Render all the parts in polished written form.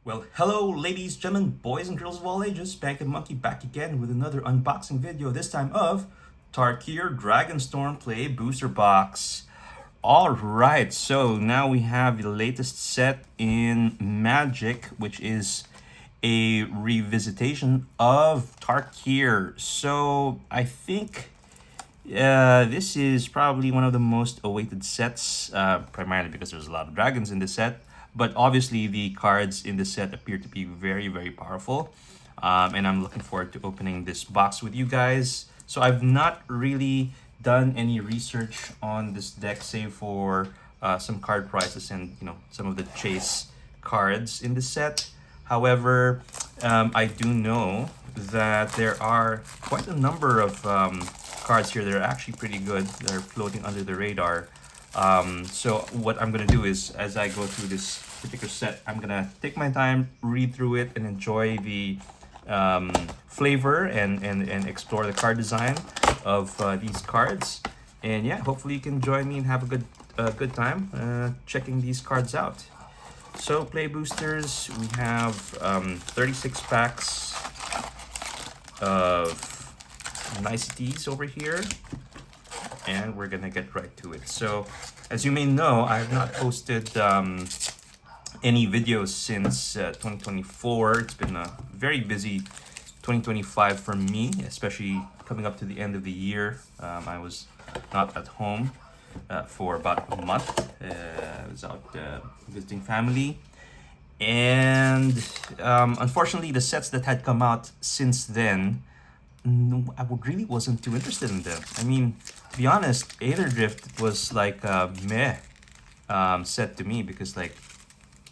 Well, hello, ladies, gentlemen, boys, and girls of all ages. Bank Monkey back again with another unboxing video, this time of TARKIR DRAGONSTORM Play Booster Box. Alright, so now we have the latest set in Magic, which is a revisitation of TARKIR. So I think this is probably one of the most awaited sets, primarily because there's a lot of dragons in this set. But obviously, the cards in this set appear to be very, very powerful. And I'm looking forward to opening this box with you guys. So I've not really done any research on this deck, save for some card prices and some of the chase cards in the set. However, I do know that there are quite a number of cards here that are actually pretty good. They're floating under the radar. So what I'm gonna do is, as I go through this particular set, I'm gonna take my time, read through it, and enjoy the flavor and explore the card design of these cards. And yeah, hopefully you can join me and have a good time checking these cards out. So play boosters, we have 36 packs of niceties over here, and we're gonna get right to it. So as you may know, I have not posted any videos since 2024. It's been a very busy 2025 for me, especially coming up to the end of the year. I was not at home for about a month. I was out visiting family, and unfortunately the sets that had come out since then, I really wasn't too interested in them. I mean, to be honest, Aether Drift was like a meh set to me, because like,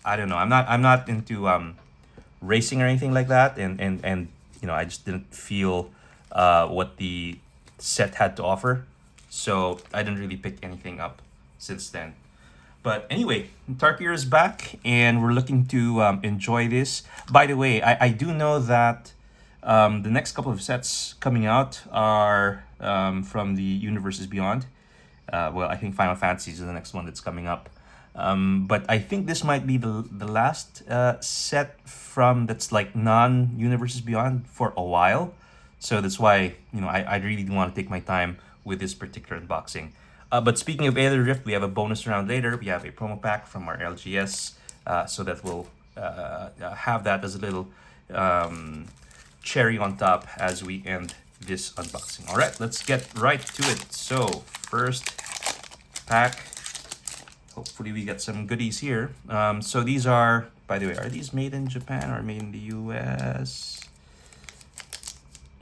I don't know, I'm not into racing or anything like that, and I just didn't feel what the set had to offer, so I didn't really pick anything up since then. But anyway, Tarkir is back, and we're looking to enjoy this. By the way, I do know that the next couple of sets coming out are from the Universes Beyond. Well, I think Final Fantasy is the next one that's coming up. But I think this might be the last set from that's like non-Universes Beyond for a while. So that's why, I really want to take my time with this particular unboxing. But speaking of Aether Rift, we have a bonus round later. We have a promo pack from our LGS, so that we'll have that as a little cherry on top as we end this unboxing. All right, let's get right to it. So first pack, hopefully we get some goodies here. So these are, by the way, are these made in Japan or made in the US?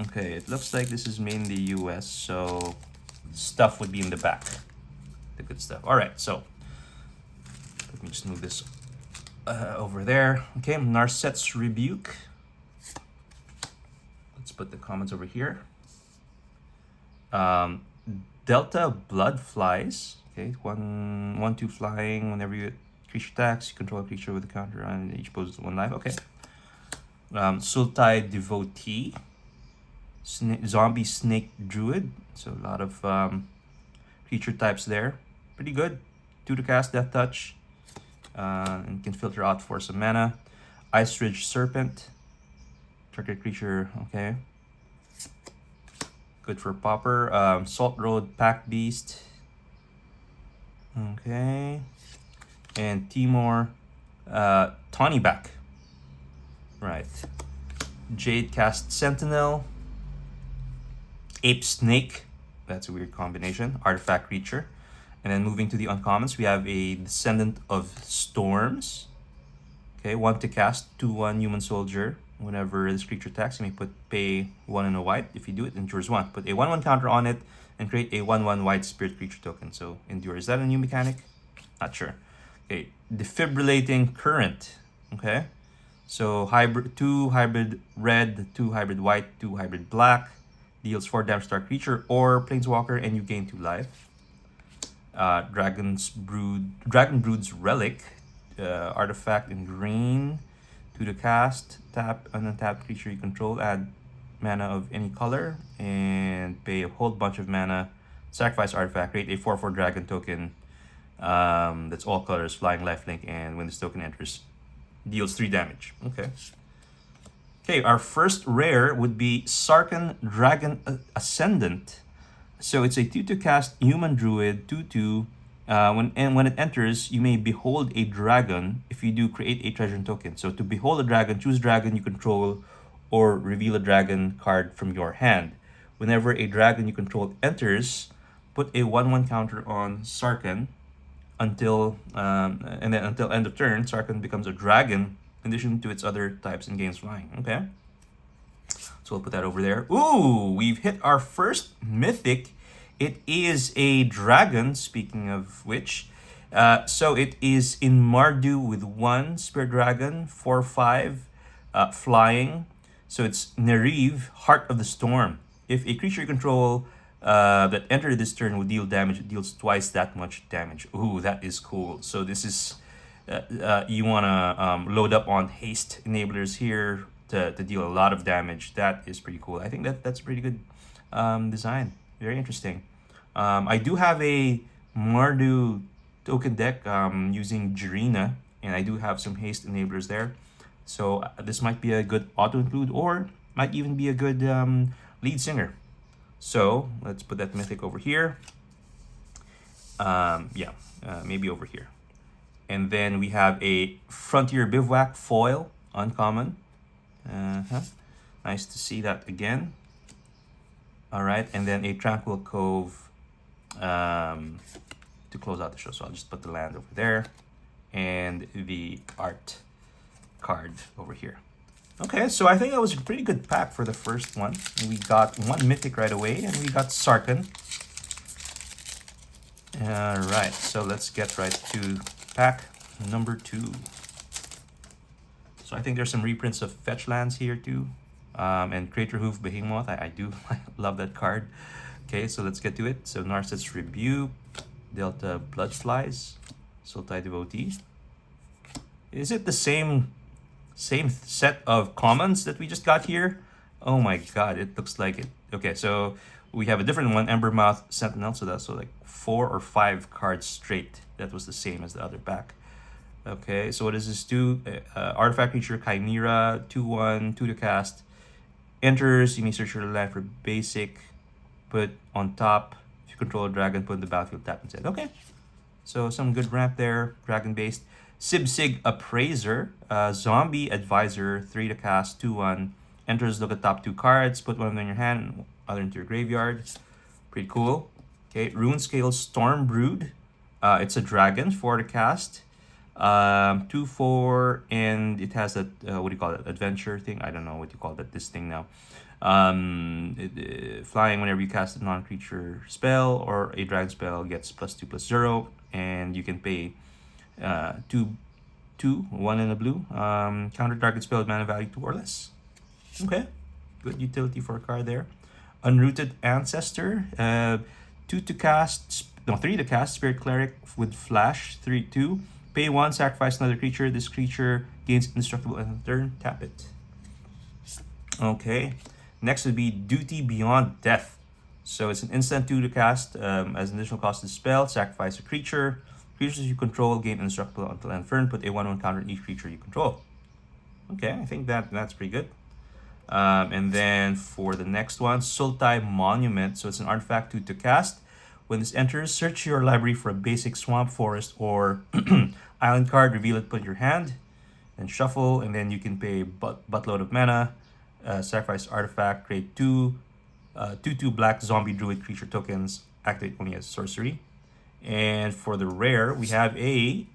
Okay, it looks like this is made in the US, so stuff would be in the back, the good stuff. All right, so let me just move this over there. Okay, Narset's Rebuke. Let's put the comments over here. Delta Blood Flies. Okay, 1/2 flying. Whenever you creature attacks, you control a creature with a counter on each poses 1 life. Okay. Sultai Devotee. Zombie Snake Druid. So a lot of creature types there. Pretty good. 2 to cast, Death Touch. And can filter out for some mana. Ice Ridge Serpent. Target creature, okay. Good for Popper. Salt Road Pack Beast. Okay. And Timor Tawny Back. Right. Jade Cast Sentinel. Ape Snake. That's a weird combination. Artifact creature. And then moving to the uncommons, we have a Descendant of Storms. Okay, 1 to cast, 2/1 Human Soldier. Whenever this creature attacks, you may pay 1 and a white. If you do it, endures 1. Put a 1/1 counter on it and create a 1/1 white spirit creature token. So endure. Is that a new mechanic? Not sure. Okay, Defibrillating Current. Okay, so hybrid 2 hybrid red, 2 hybrid white, 2 hybrid black. Deals 4 damage to our creature or planeswalker, and you gain 2 life. Dragon Brood's Relic. Artifact in green. 2 to cast, tap an untapped creature you control, add mana of any color, and pay a whole bunch of mana. Sacrifice artifact, create a 4/4 dragon token that's all colors, flying, lifelink, and when this token enters Deals 3 damage. Okay. Okay, our first rare would be Sarkhan Dragon Ascendant. So it's a 2/2 cast human druid 2/2. When it enters, you may behold a dragon. If you do, create a treasure token. So to behold a dragon, choose dragon you control, or reveal a dragon card from your hand. Whenever a dragon you control enters, put a 1/1 counter on Sarkhan until until end of turn. Sarkhan becomes a dragon in addition to its other types and gains flying. Okay. So we'll put that over there. Ooh, we've hit our first mythic. It is a dragon, speaking of which. So it is in Mardu with 1 Spirit Dragon, 4/5, flying. So it's Neriv, Heart of the Storm. If a creature you control that entered this turn would deal damage, it deals twice that much damage. Ooh, that is cool. So this is, you want to load up on haste enablers here to deal a lot of damage. That is pretty cool. I think that's a pretty good design. Very interesting. I do have a Mardu token deck using Jirina, and I do have some haste enablers there. So this might be a good auto-include, or might even be a good lead singer. So let's put that mythic over here. Maybe over here. And then we have a Frontier Bivouac foil, uncommon. Nice to see that again. All right, and then a Tranquil Cove to close out the show. So I'll just put the land over there and the art card over here. Okay, so I think that was a pretty good pack for the first one. We got 1 mythic right away, and we got Sarkhan. All right, so let's get right to pack number 2. So I think there's some reprints of fetch lands here too. And Crater Hoof Behemoth, I do love that card. Okay, so let's get to it. So Narset's Rebuke, Delta Bloodflies, Sultai Devotee. Is it the same set of commons that we just got here? Oh my god, it looks like it. Okay, so we have a different one, Embermouth Sentinel, so that's like 4 or 5 cards straight. That was the same as the other pack. Okay, so what does this do? Artifact creature, Chimera, 2/1, 2 to cast. Enters, you may search your land for basic. Put on top, if you control a dragon, put in the battlefield, tap instead. Okay, so some good ramp there, dragon-based. Sibsig Appraiser, Zombie Advisor, 3 to cast, 2/1. Enters, look at top 2 cards, put one of them in your hand, and other into your graveyard. Pretty cool. Okay, Runescale Stormbrood. It's a dragon, 4 to cast. 2/4, and it has that what do you call it, adventure thing? I don't know what you call that, this thing now. Flying whenever you cast a non-creature spell or a dragon spell gets +2/+0, and you can pay 2/2, 1 in a blue. Counter target spell with mana value 2 or less. Okay, good utility for a card there. Unrooted Ancestor, 3 to cast, Spirit Cleric with Flash, 3/2. Pay 1, sacrifice another creature. This creature gains indestructible end of turn. Tap it. Okay. Next would be Duty Beyond Death. So it's an instant 2 to cast. As an additional cost of the spell, sacrifice a creature. Creatures you control gain indestructible until end of turn. Put a 1/1 counter on each creature you control. Okay, I think that's pretty good. And then for the next one, Sultai Monument. So it's an artifact 2 to cast. When this enters, search your library for a basic swamp, forest, or island card, reveal it, put in your hand, and shuffle, and then you can pay buttload of mana, sacrifice artifact, create 2/2 black zombie druid creature tokens, activate only as sorcery. And for the rare, we have a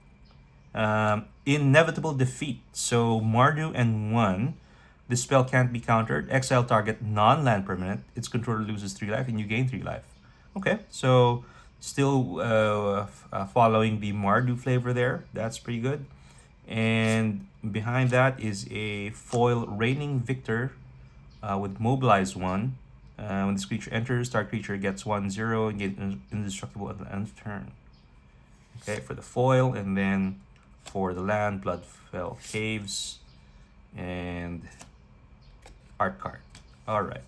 Inevitable Defeat. So Mardu and 1. This spell can't be countered. Exile target non-land permanent. Its controller loses 3 life and you gain 3 life. Okay, so still following the Mardu flavor there. That's pretty good. And behind that is a foil Reigning Victor with Mobilize 1. When this creature enters, target creature gets 1/0 and gets indestructible at the end of turn. Okay, for the foil, and then for the land, Bloodfell Caves and art card. All right.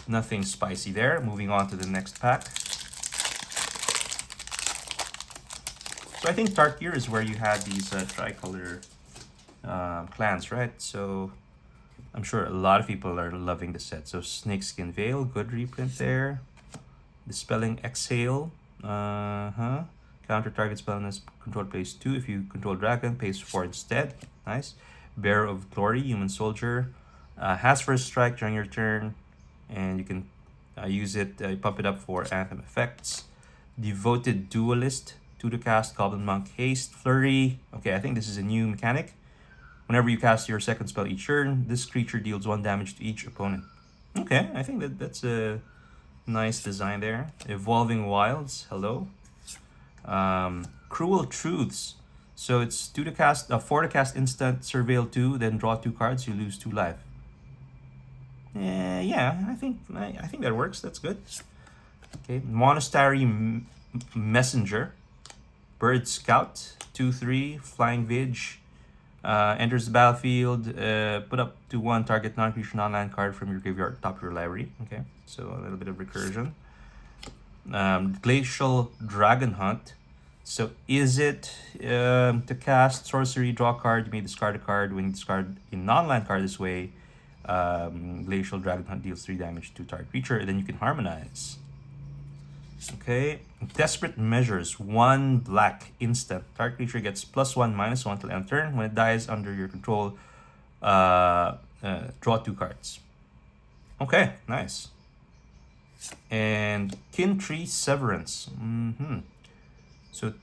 Nothing spicy there. Moving on to the next pack. So I think Tarkir is where you had these tricolor clans, right? So I'm sure a lot of people are loving the set. So Snakeskin Veil, good reprint there. Dispelling Exhale. Counter target spell unless control pays 2. If you control dragon, pays 4 instead. Nice. Bearer of Glory, Human Soldier. Has first strike during your turn, and you can use it, pump it up for Anthem effects. Devoted Duelist, 2 to cast, Goblin Monk, Haste, Flurry. Okay, I think this is a new mechanic. Whenever you cast your second spell each turn, this creature deals 1 damage to each opponent. Okay, I think that's a nice design there. Evolving Wilds, hello. Cruel Truths. So it's 4 to cast instant, Surveil 2, then draw 2 cards, you lose 2 life. Yeah, I think that works. That's good. Okay, Monastery Messenger, Bird Scout, 2/3, Flying Vig. Enters the battlefield. Put up to 1 target non-creature non-land card from your graveyard, top of your library. Okay, so a little bit of recursion. Glacial Dragon Hunt. So is it to cast sorcery, draw a card, you may discard a card. When you discard a non-land card this way, Glacial Dragon Hunt deals 3 damage to target creature, and then you can harmonize. Okay, Desperate Measures, 1 black instant. Target creature gets +1/-1 till end turn. When it dies under your control, draw 2 cards. Okay, nice. And Kin Tree Severance. So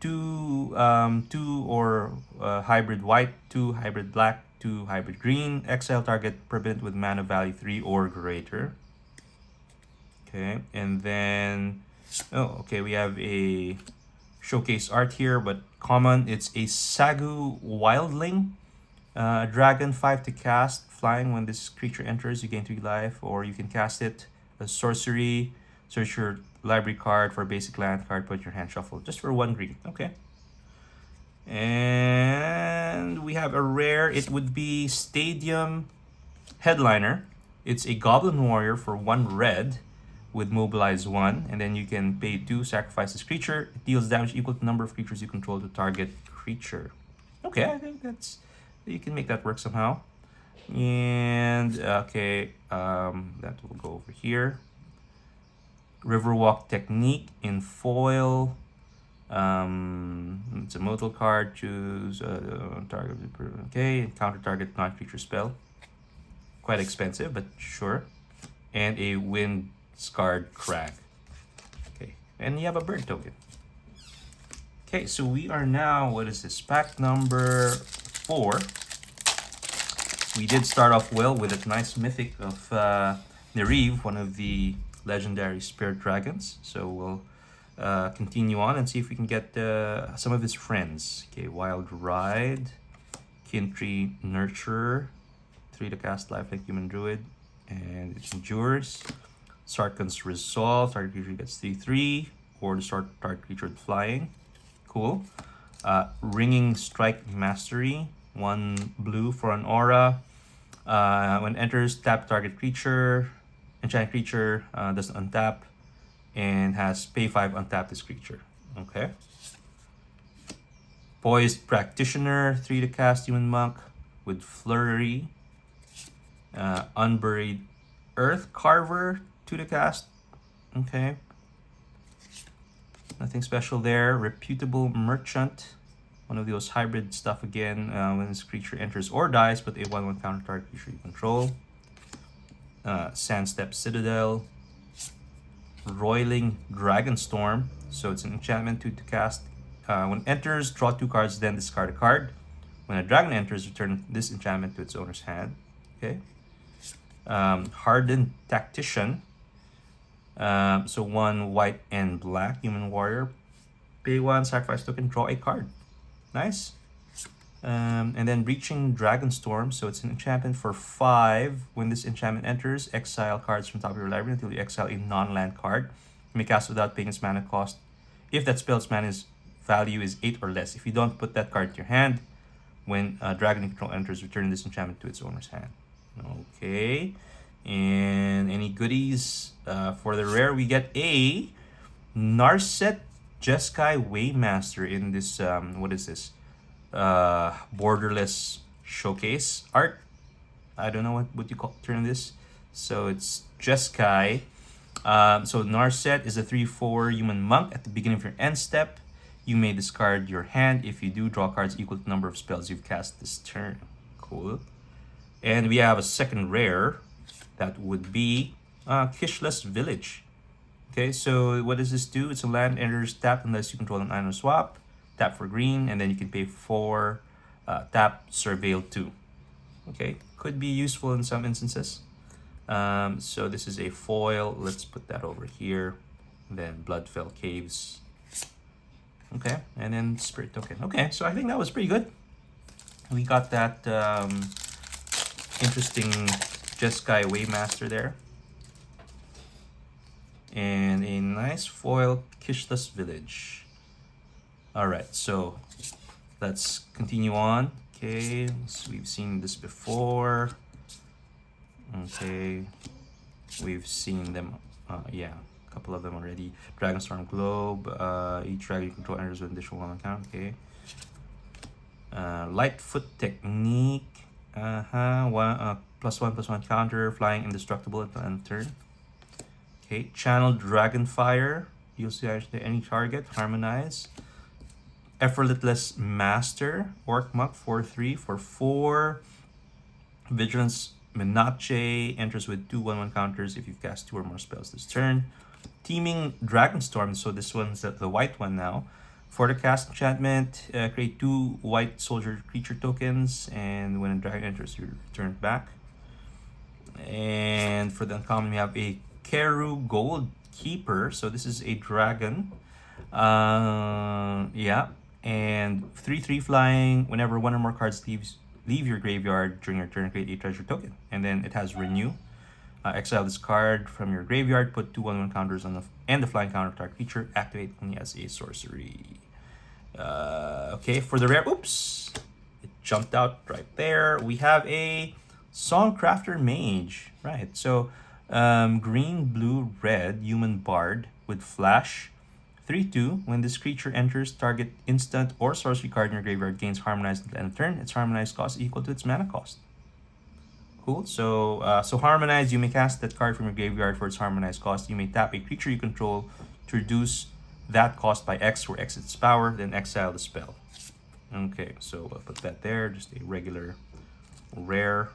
2 or hybrid white, 2 hybrid black, 2 hybrid green. Exile target permanent with mana value 3 or greater. Okay, and then we have a showcase art here, but common. It's a Sagu Wildling, dragon, 5 to cast, flying. When this creature enters, you gain 3 life, or you can cast it as sorcery. Search your library card for a basic land card, put your hand shuffle, just for 1 green. Okay. And we have a rare. It would be Stadium Headliner. It's a Goblin Warrior for 1 red. With Mobilize 1, and then you can pay 2, sacrifice this creature. It deals damage equal to the number of creatures you control to target creature. Okay, I think you can make that work somehow. And that will go over here. Riverwalk Technique in foil. It's a modal card. Choose target. Okay, counter target non-creature spell. Quite expensive, but sure. And a Wind Scarred Crag. Okay, and you have a bird token. Okay, so we are now, what is this, pack number 4. We did start off well with a nice mythic of Nerive, one of the legendary spirit dragons. So we'll continue on and see if we can get some of his friends. Okay, Wild Ride, Kintree Nurturer, 3 to cast, lifelink human druid, and it endures. Sarkhan's Resolve, target creature gets 3/3, or the start target creature with flying. Cool. Ringing Strike Mastery, 1 blue for an aura. When enters, tap target creature. Enchanted creature doesn't untap, and has pay 5, untap this creature. Okay. Poised Practitioner, 3 to cast, human monk with flurry. Unburied Earth Carver, 2 to cast. Okay. Nothing special there. Reputable Merchant. One of those hybrid stuff again. When this creature enters or dies, put a 1/1 counter target creature you control. Sandstep Citadel. Roiling Dragonstorm. So it's an enchantment, 2 to cast. When it enters, draw 2 cards, then discard a card. When a dragon enters, return this enchantment to its owner's hand. Okay. Hardened Tactician. So 1 white and black human warrior. Pay 1, sacrifice token, draw a card. Nice. And then Reaching Dragonstorm. So it's an enchantment for 5. When this enchantment enters, exile cards from top of your library until you exile a non-land card. You may cast without paying its mana cost. If that spell's mana's value is 8 or less. If you don't, put that card to your hand. When a dragon in control enters, return this enchantment to its owner's hand. Okay. And any goodies for the rare? We get a Narset Jeskai Waymaster in this, what is this? borderless showcase art. I don't know what you call term this. So it's Jeskai. So Narset is a 3/4 human monk. At the beginning of your end step, you may discard your hand. If you do, draw cards equal to the number of spells you've cast this turn. Cool. And we have a second rare. That would be Kishless Village. Okay, so what does this do? It's a land, enters tap unless you control an item swap. Tap for green, and then you can pay 4, tap, surveil 2. Okay, could be useful in some instances. So this is a foil. Let's put that over here. Then Bloodfell Caves. Okay, and then Spirit Token. Okay, so I think that was pretty good. We got that interesting Jeskai Waymaster there. And a nice foil Kishless Village. Alright, so let's continue on. Okay, so we've seen this before. Okay, we've seen them, yeah, a couple of them already. Dragonstorm Globe, each dragon you control enters with an additional 1 count. Okay. Lightfoot Technique, +1/+1 counter, flying indestructible at the end of turn. Okay, Channeled Dragonfire, you'll see actually any target, harmonize. Effortless Master, Orc Monk, 4/3 for 4. Vigilance Menache, enters with 2/1/1 counters if you've cast 2 or more spells this turn. Teeming Dragonstorm, so this one's the white one now. For the cast enchantment, create 2 white soldier creature tokens, and when a dragon enters, you return it back. And for the uncommon, we have a Keru Gold Keeper, so this is a dragon. Yeah, and 3/3 flying. Whenever 1 or more cards leave your graveyard during your turn, create a treasure token, and then it has renew. Exile this card from your graveyard, put 2/1/1 counters on and the flying counter target creature, activate only as a sorcery. Okay, for the rare, oops, it jumped out right there. We have a Songcrafter Mage, right? So green, blue, red, human bard with flash, 3/2. When this creature enters, target instant or sorcery card in your graveyard gains harmonized at the end of turn. Its harmonized cost is equal to its mana cost. Cool. So harmonized, you may cast that card from your graveyard for its harmonized cost. You may tap a creature you control to reduce that cost by X, where X is its power, then exile the spell. Okay, so I'll put that there. Just a regular rare.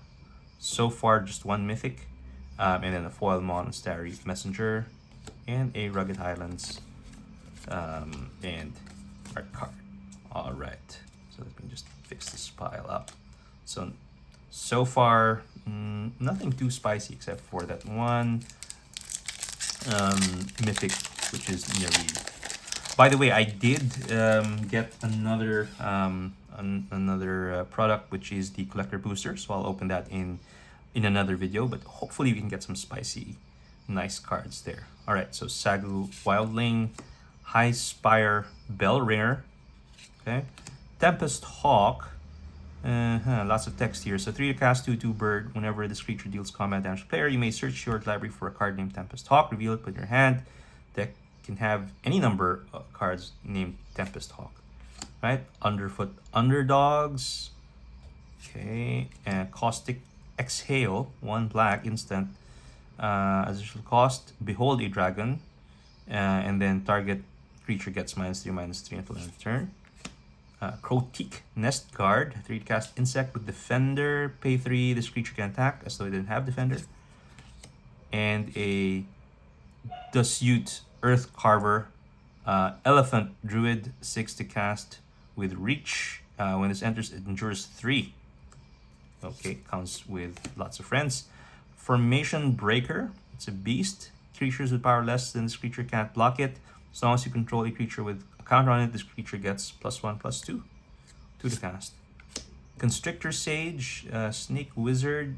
So far, just 1 mythic, and then a foil Monastery Messenger, and a Rugged Highlands, and our card. All right. So let me just fix this pile up. So far, nothing too spicy except for that one mythic, which is nearly. By the way, I did get another product, which is the collector booster. So I'll open that in another video. But hopefully we can get some spicy, nice cards there. All right. So Sagu Wildling, High Spire Bellringer. Okay, Tempest Hawk. Lots of text here. So 3 to cast 2/2 bird. Whenever this creature deals combat damage to player, you may search your library for a card named Tempest Hawk. Reveal it, put in your hand. Deck can have any number of cards named Tempest Hawk. Right? Underfoot Underdogs. Okay. And Caustic Exhale. 1 black instant. Additional cost. Behold a dragon. And then target creature gets -3/-3 until the end of the turn. Crotique Nest Guard, 3 to cast Insect with Defender, pay 3, this creature can attack as though it didn't have Defender. And a Dusute Earth Carver, Elephant Druid, 6 to cast with Reach. When this enters, it endures 3. Okay, counts with lots of friends. Formation Breaker, it's a beast. Creatures with power less than this creature can't block it. As long as you control a creature with counter on it, this creature gets +1/+2 to the cast. Constrictor Sage, Snake Wizard,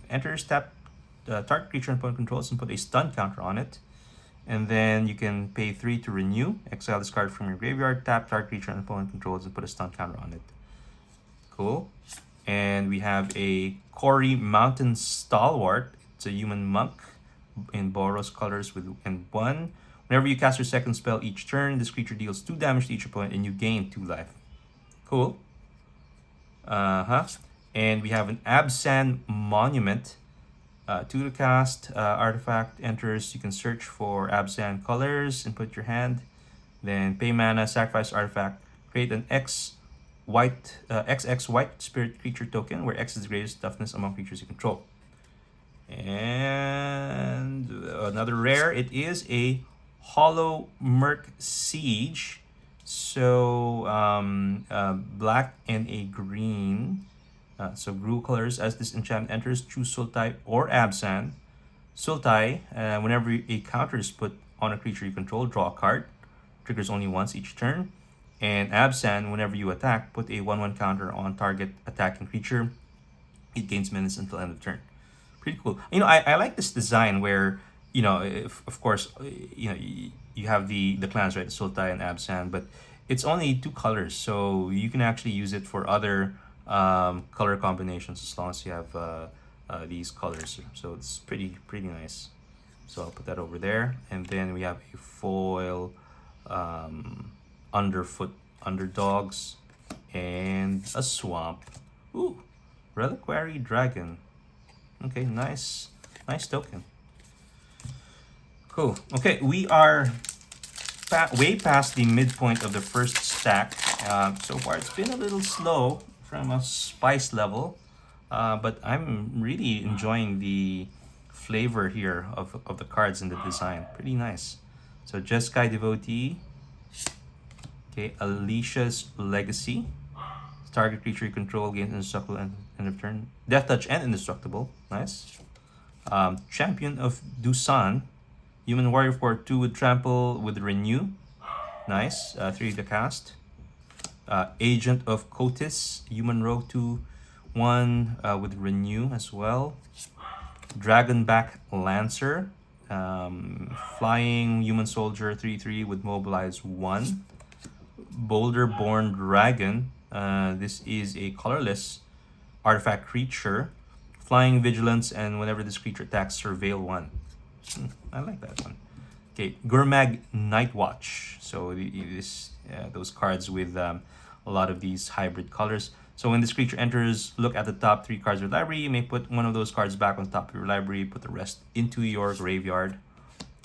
enters, tap target creature and opponent controls and put a stun counter on it. And then you can pay 3 to renew, exile this card from your graveyard, tap target creature and opponent controls and put a stun counter on it. Cool. And we have a Cory Mountain Stalwart. It's a human monk in Boros colors with and 1. Whenever you cast your second spell each turn, this creature deals 2 damage to each opponent and you gain 2 life. Cool. And we have an Absan Monument. To the cast, artifact enters. You can search for Absan colors and put your hand. Then pay mana, sacrifice artifact, create an XX white spirit creature token where X is the greatest toughness among creatures you control. And another rare, it is a Hollow Merc Siege. So black and a green. So Grew colors. As this enchantment enters, choose Sultai or Absan. Sultai, whenever a counter is put on a creature you control, draw a card. Triggers only once each turn. And Absan, whenever you attack, put a 1/1 counter on target attacking creature. It gains menace until end of turn. Pretty cool. You know, I like this design where, you know, if, of course, you know, you have the clans, right? Sultai and Absan, but it's only 2 colors, so you can actually use it for other color combinations as long as you have these colors. So it's pretty nice. So I'll put that over there, and then we have a foil underfoot underdogs and a swamp. Ooh, Reliquary Dragon. Okay, nice token. Cool. Okay, we are way past the midpoint of the first stack. So far it's been a little slow from a spice level, but I'm really enjoying the flavor here of the cards and the design. Pretty nice. So Jeskai Devotee. Okay, Alicia's Legacy. Target creature you control gains indestructible end of turn. Death Touch and indestructible. Nice. Champion of Dusan. Human Warrior for 2 with Trample with Renew. Nice. 3 to cast. Agent of Kotis. Human Rogue 2/1 with Renew as well. Dragonback Lancer. Flying Human Soldier 3/3 with Mobilize 1. Boulder-born Dragon. This is a colorless artifact creature. Flying Vigilance, and whenever this creature attacks, Surveil 1. I like that one. Okay, Gurmag Nightwatch. So those cards with a lot of these hybrid colors. So when this creature enters, look at the top 3 cards of your library. You may put one of those cards back on top of your library. Put the rest into your graveyard.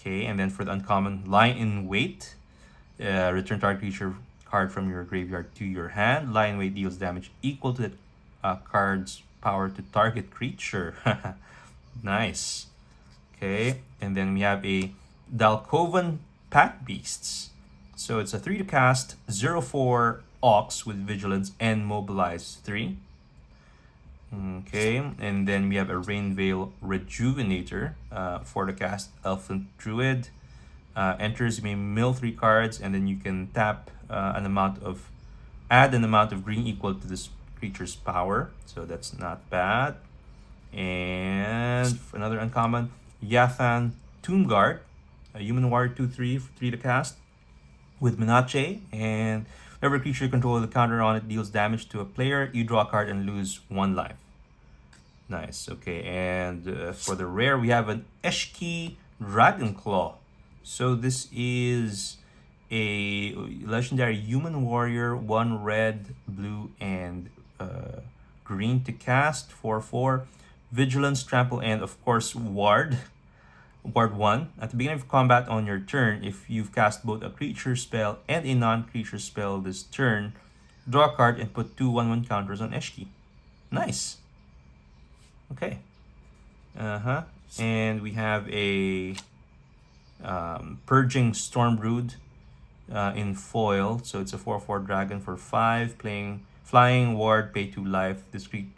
Okay, and then for the uncommon, Lie in Wait. Return target creature card from your graveyard to your hand. Lie in Wait deals damage equal to the card's power to target creature. Nice. Okay, and then we have a Dalkovan Pack Beasts. So it's a 3 to cast, 0/4 Ox with Vigilance and Mobilize 3. Okay, and then we have a Rainveil Rejuvenator, 4 to cast, Elfin Druid. Enters, you may mill 3 cards, and then you can tap add an amount of green equal to this creature's power. So that's not bad. And for another uncommon, Yathan Tomb Guard, a Human Warrior 2/3 for 3 to cast with Menache, and whenever creature you control the counter on it deals damage to a player, you draw a card and lose 1 life. Nice. Okay, and for the rare, we have an Eshki Dragonclaw. So this is a legendary Human Warrior, 1 red, blue, and green to cast, 4/4. Vigilance, Trample, and of course Ward 1. At the beginning of combat on your turn, if you've cast both a creature spell and a non-creature spell this turn, draw a card and put 2 1/1 counters on Eshki. Nice. Okay. And we have a Purging Stormbrood in foil. So it's a 4/4 dragon for 5, flying ward, pay 2 life.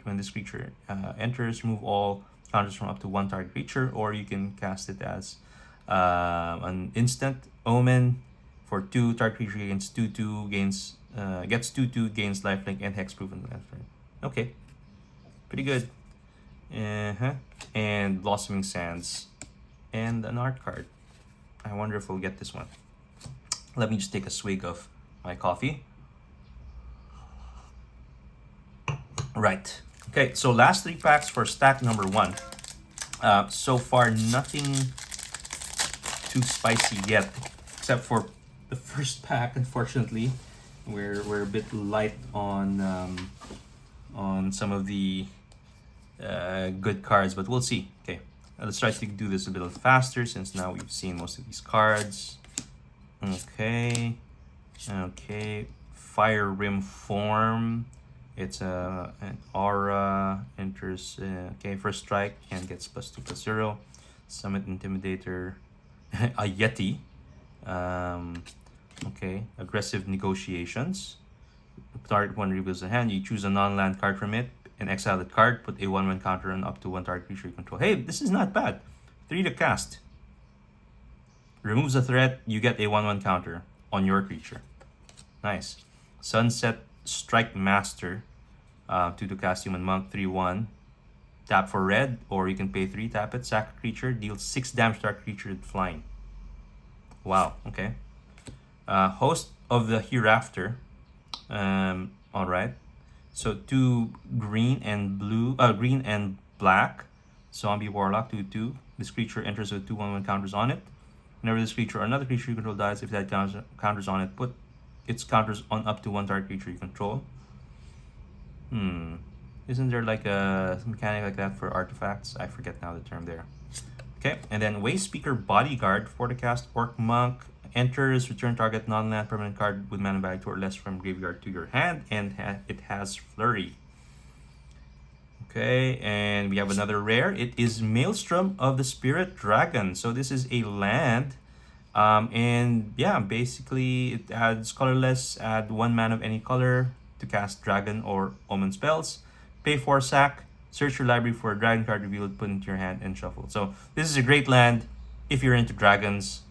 When this creature enters, remove all counters from up to 1 target creature, or you can cast it as an instant. Omen for 2, target creature gains 2/2, gets 2/2, gains lifelink and hexproof. Okay, pretty good. And Blossoming Sands and an art card. I wonder if we'll get this one. Let me just take a swig of my coffee. Right. Okay, so last 3 packs for stack number 1. So far, nothing too spicy yet, except for the first pack. Unfortunately, we're a bit light on on some of the good cards, but we'll see. Okay, let's try to do this a little faster since now we've seen most of these cards. Okay, okay, Fire Rim Form. It's an aura, enters, okay, first strike and gets +2/+0. Summit Intimidator, a Yeti. Okay, Aggressive Negotiations. Target one reveals the hand, you choose a non-land card from it and exile that card, put a 1/1 counter on up to one target creature you control. Hey, this is not bad. 3 to cast. Removes a threat, you get a 1/1 counter on your creature. Nice. Sunset Strike Master. 2 to cast Human Monk, 3/1. Tap for red, or you can pay 3, tap it, sack a creature, deal 6 damage to our creature with flying. Wow, okay. Host of the Hereafter. Alright. So 2 green and blue, green and black. Zombie Warlock, 2/2. This creature enters with 2 1/1 counters on it. Whenever this creature or another creature you control dies, if that counters on it, put its counters on up to one target creature you control. Isn't there like a mechanic like that for artifacts? I forget now the term there. Okay, and then Wayspeaker Bodyguard, 4 to cast, Orc Monk, enters, return target non-land permanent card with mana value 2 or less from graveyard to your hand, and it has Flurry. Okay, and we have another rare. It is Maelstrom of the Spirit Dragon. So this is a land. And yeah, basically it adds colorless, add 1 mana of any color to cast dragon or omen spells. Pay 4 sack, search your library for a dragon card revealed, put into your hand, and shuffle. So this is a great land if you're into dragons.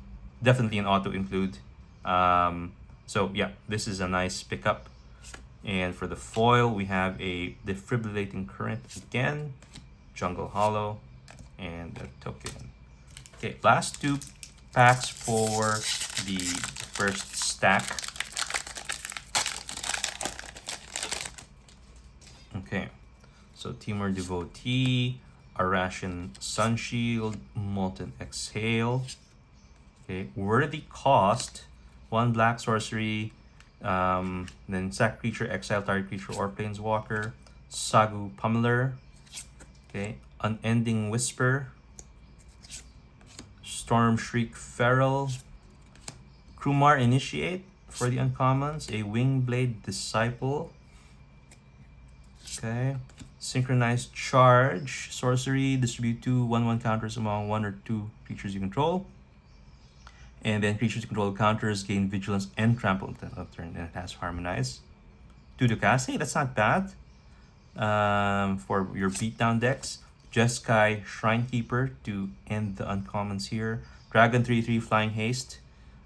Definitely an auto include. So yeah, this is a nice pickup. And for the foil, we have a Defibrillating Current again, Jungle Hollow, and a token. Okay, last 2 packs for the first stack. Okay, so Timur Devotee, Arashin Sunshield, Molten Exhale. Okay, Worthy Cost, 1 black sorcery, then sack creature, exile target creature or planeswalker. Sagu Pummeler. Okay, Unending Whisper, Storm Shriek Feral, Krumar Initiate for the uncommons, a Wingblade Disciple. Okay, Synchronized Charge, sorcery, distribute 2 1/1 counters among 1 or 2 creatures you control. And then creatures you control counters gain vigilance and trample until turn, and it has Harmonize. 2 to cast. Hey, that's not bad. For your beatdown decks, Jeskai Shrinekeeper to end the uncommons here. Dragon 3/3 Flying Haste,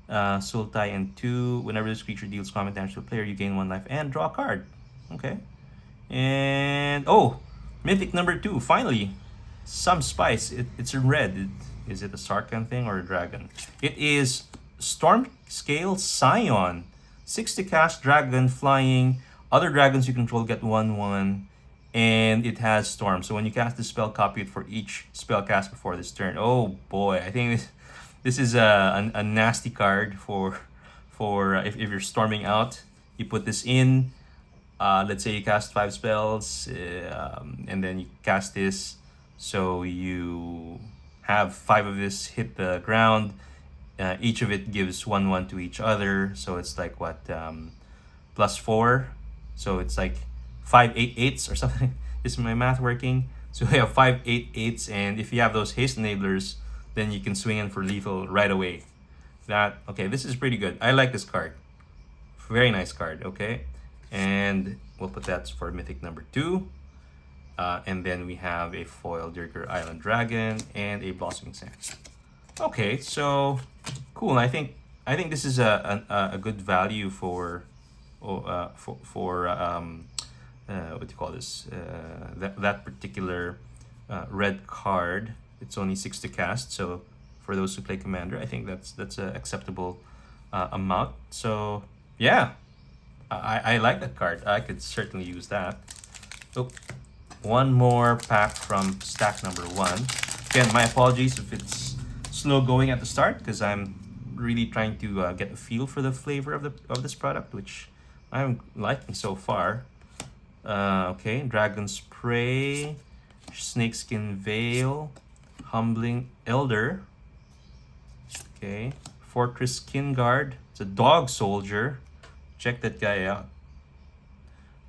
Sultai and 2. Whenever this creature deals combat damage to a player, you gain 1 life and draw a card. Okay. And oh, Mythic number 2, finally. Some spice. It's in red. Is it a Sarkhan thing or a dragon? It is Stormscale Scion. 6 to cast, dragon, flying. Other dragons you control get 1/1. And it has Storm. So when you cast the spell, copy it for each spell cast before this turn. Oh boy, I think this is a nasty card for if you're storming out. You put this in. Let's say you cast 5 spells, and then you cast this. So you have 5 of this hit the ground. Each of it gives 1/1 to each other. So it's like what, +4. So it's like 5 8/8 or something. Is my math working? So you have 5 8/8, and if you have those haste enablers, then you can swing in for lethal right away. Okay, this is pretty good. I like this card. Very nice card. Okay, and we'll put that for Mythic number 2. And then we have a foil Dirger Island Dragon and a Blossoming Sands. Okay, so cool. I think this is a good value for what do you call this? That particular red card. It's only 6 to cast, so for those who play Commander, I think that's an acceptable amount. So yeah, I like that card. I could certainly use that. Oh, one more pack from stack number 1. Again, my apologies if it's slow going at the start, because I'm really trying to get a feel for the flavor of this product, which I'm liking so far. Okay, Dragon's Prey, Snakeskin Veil, Humbling Elder. Okay, Fortress Kinguard. It's a dog soldier. Check that guy out.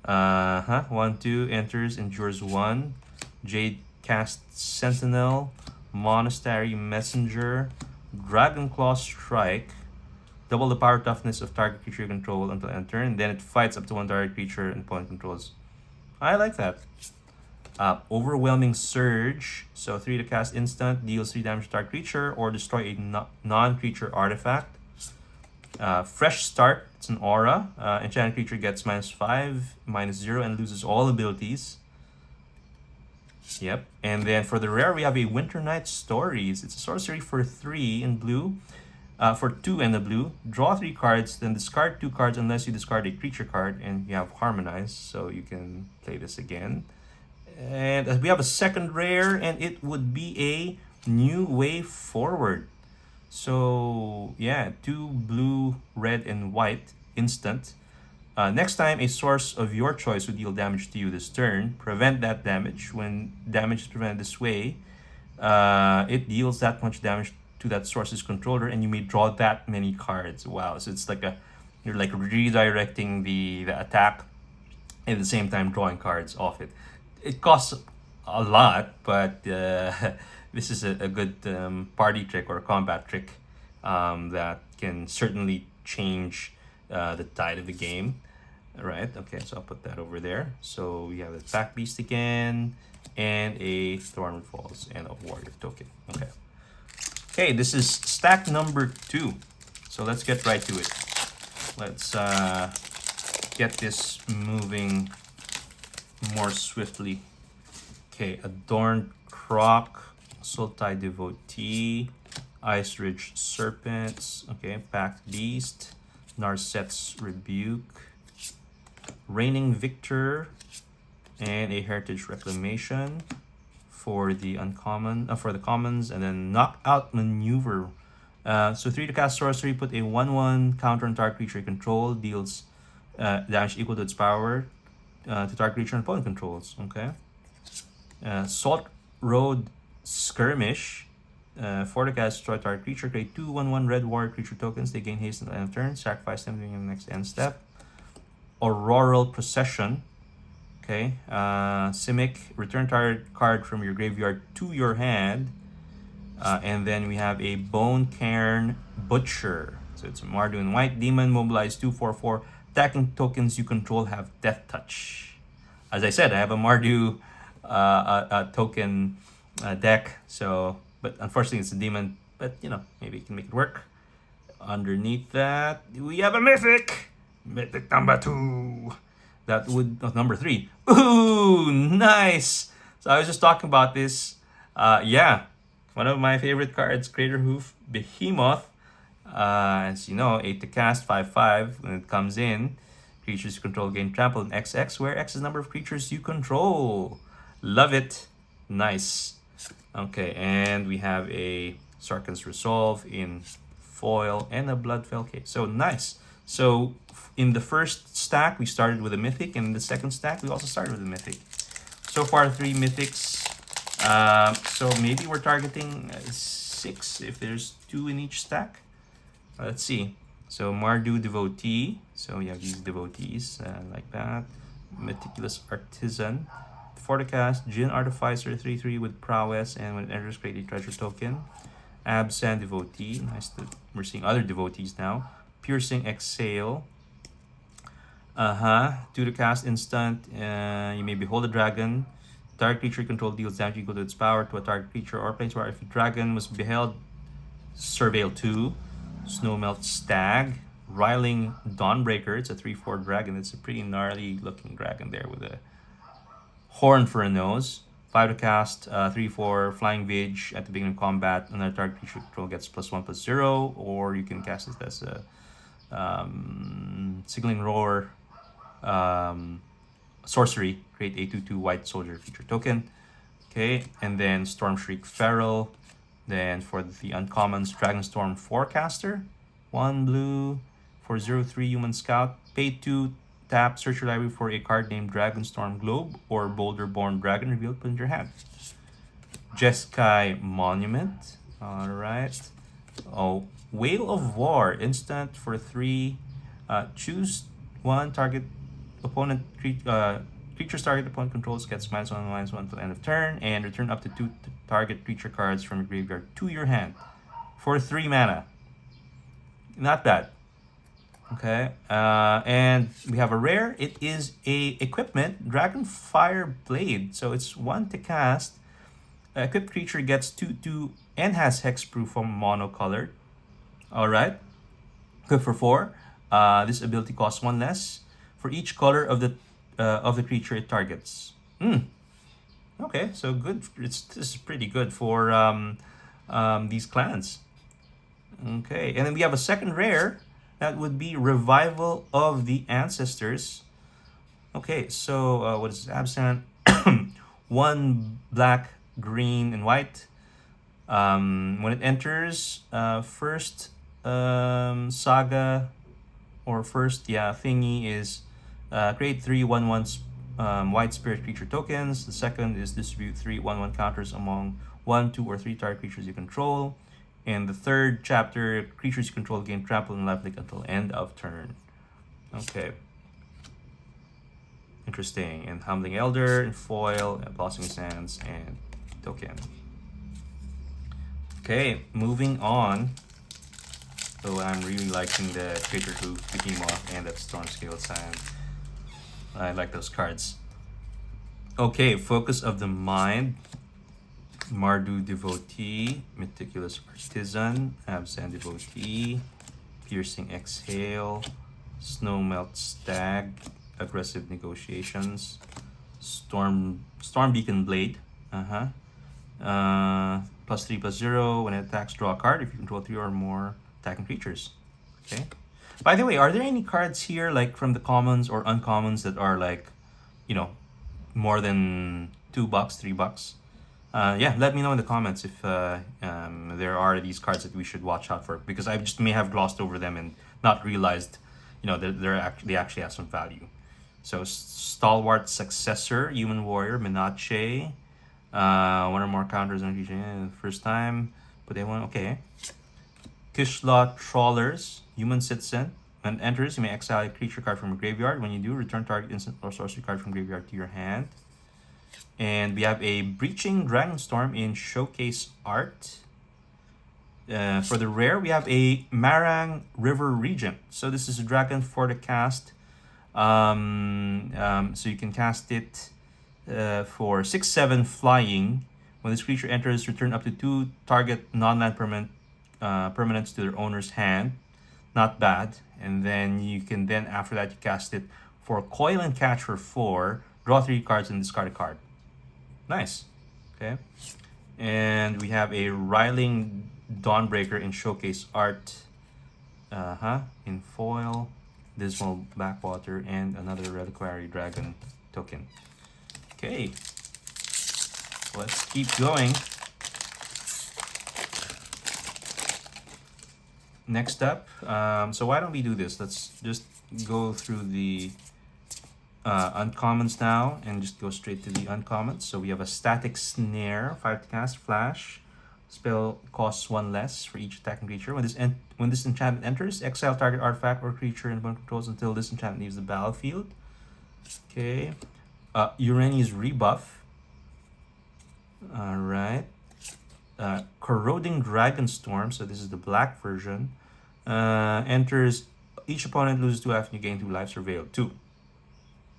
1/2 enters, endures 1. Jade Cast Sentinel, Monastery Messenger, Dragonclaw Strike. Double the power toughness of target creature you control until end turn. Then it fights up to 1 target creature and opponent controls. I like that. Overwhelming Surge. So 3 to cast instant, deals 3 damage to target creature or destroy a non-creature artifact. Fresh Start. It's an aura. Enchanted creature gets -5, -0, and loses all abilities. Yep. And then for the rare, we have a Winter Night Stories. It's a sorcery for 3 in blue. For 2 in the blue, draw 3 cards, then discard 2 cards unless you discard a creature card, and you have Harmonize, so you can play this again. And we have a second rare, and it would be a New Way Forward. So yeah, 2 blue, red, and white instant. Next time a source of your choice would deal damage to you this turn, prevent that damage. When damage is prevented this way, it deals that much damage to that source's controller, and you may draw that many cards. Wow, so it's like you're like redirecting the attack at the same time drawing cards off it. It costs a lot, but this is a good party trick or combat trick that can certainly change the tide of the game. Right, okay, so I'll put that over there. So we have the Pack Beast again, and a Thorn Falls, and a Warrior token. Okay. Okay, this is stack number 2. So let's get right to it. Let's get this moving more swiftly. Okay, Adorned Croc, Sultai Devotee, Ice Ridge Serpents, okay, Packed Beast, Narset's Rebuke, Reigning Victor, and a Heritage Reclamation for the uncommon, for the commons, and then Knockout Maneuver. So 3 to cast sorcery, put a 1/1 counter on target creature you control, deals damage equal to its power to target creature and opponent controls. Okay. Salt Road Skirmish. 4 to cast, destroy target creature, create 2/1/1 red warrior creature tokens. They gain haste at the end of turn, sacrifice them during the next end step. Auroral Procession. Okay, Simic, return target card from your graveyard to your hand. And then we have a Bone Cairn Butcher. So it's a Mardu in white. Demon, mobilize 2/4/4. Attacking tokens you control have Death Touch. As I said, I have a Mardu token deck. So, but unfortunately it's a demon. But, you know, maybe you can make it work. Underneath that, we have a Mythic. Mythic number 2. That would number 3. Ooh, nice. So I was just talking about this. Yeah, one of my favorite cards, Crater Hoof Behemoth. As you know, 8 to cast, 5/5. When it comes in, creatures you control gain trample and XX, where X is the number of creatures you control. Love it. Nice. Okay, and we have a Sarkhan's Resolve in foil and a Bloodfell case. So nice. So in the first stack, we started with a Mythic, and in the second stack, we also started with a Mythic. So far, 3 Mythics. So maybe we're targeting 6 if there's 2 in each stack. Let's see. So Mardu Devotee. So we have these devotees like that. Meticulous Artisan. For the cast, Jin Artificer 3/3 with prowess, and when it enters, create a treasure token. Absent Devotee. Nice that we're seeing other devotees now. Piercing Exhale. 2 to cast instant. You may behold a dragon. Target creature you control deals damage equal to its power to a target creature or planeswalker. If a dragon was beheld, Surveil 2. Snowmelt Stag. Riling Dawnbreaker. It's a 3/4 dragon. It's a pretty gnarly looking dragon there with a horn for a nose. 5 to cast, 3/4 Flying Vige at the beginning of combat. Another target creature control gets +1/+0, or you can cast it as a Signaling Roar sorcery. Create a 2/2 white soldier creature token. Okay, and then Storm Shriek Feral. Then for the uncommons, Dragonstorm Forecaster. 1 blue for 0/3 Human Scout. Pay 2 Tap, search your library for a card named Dragonstorm Globe or Boulder-born Dragon revealed, put in your hand. Jeskai Monument. Alright. Oh, Whale of War. Instant for 3. Choose one target opponent creature's target opponent controls gets -1/-1 until end of turn, and return up to 2 target creature cards from your graveyard to your hand for 3 mana. Not bad. Okay, and we have a rare. It is a equipment, Dragonfire Blade. So it's 1 to cast. Equipped creature gets 2/2 and has hexproof from monocolored. All right, equipped for 4. This ability costs 1 less for each color of the creature it targets. Okay, so good. This is pretty good for these clans. Okay, and then we have a second rare. That would be Revival of the Ancestors. Okay, so what is this? Absent. 1 black, green, and white. When it enters, first saga or first thingy is create 3 1/1 white spirit creature tokens. The second is distribute 3 1/1 counters among 1, 2, or 3 target creatures you control. And the third chapter, creatures you control gain trample and lifelink until end of turn. Okay. Interesting. And Humbling Elder, and Foil, and Blossoming Sands, and Token. Okay, moving on. So I'm really liking the Creature Hoof, Behemoth, and that Storm Scale Sand. I like those cards. Okay, Focus of the Mind. Mardu Devotee, Meticulous Artisan, Absent Devotee, Piercing Exhale, Snowmelt Stag, Aggressive Negotiations, Storm Beacon Blade, +3/+0. When it attacks, draw a card. If you control 3 or more attacking creatures. Okay. By the way, are there any cards here like from the commons or uncommons that are like, more than $2, $3? Yeah, let me know in the comments if there are these cards that we should watch out for, because I just may have glossed over them and not realized, they actually have some value. So Stalwart Successor, Human Warrior, Menache, 1 or more counters on creature first time, but they want okay. Kishla Trawlers, Human Citizen. When it enters, you may exile a creature card from your graveyard. When you do, return target instant or sorcery card from graveyard to your hand. And we have a Breaching Dragonstorm in Showcase Art. For the rare, we have a Marang River Regent. So this is a dragon for the cast. So you can cast it for 6/7 flying. When this creature enters, return up to 2 target non-land permanents to their owner's hand. Not bad. And then you can after that you cast it for Coil and Catch for 4. Draw 3 cards and discard a card. Nice. Okay. And we have a Riling Dawnbreaker in Showcase Art. In foil, Dismal Backwater, and another Reliquary Dragon token. Okay. Let's keep going. Next up, so why don't we do this? Let's just go through the uncommons now and just go straight to the uncommons. So we have a Static Snare, 5 to cast, flash. Spell costs 1 less for each attacking creature. When this enchantment enters, exile target artifact or creature in opponent controls until this enchantment leaves the battlefield. Okay. Urani's Rebuff. Alright. Corroding Dragonstorm, so this is the black version. Enters, each opponent loses 2 after you gain 2 lives or veil 2.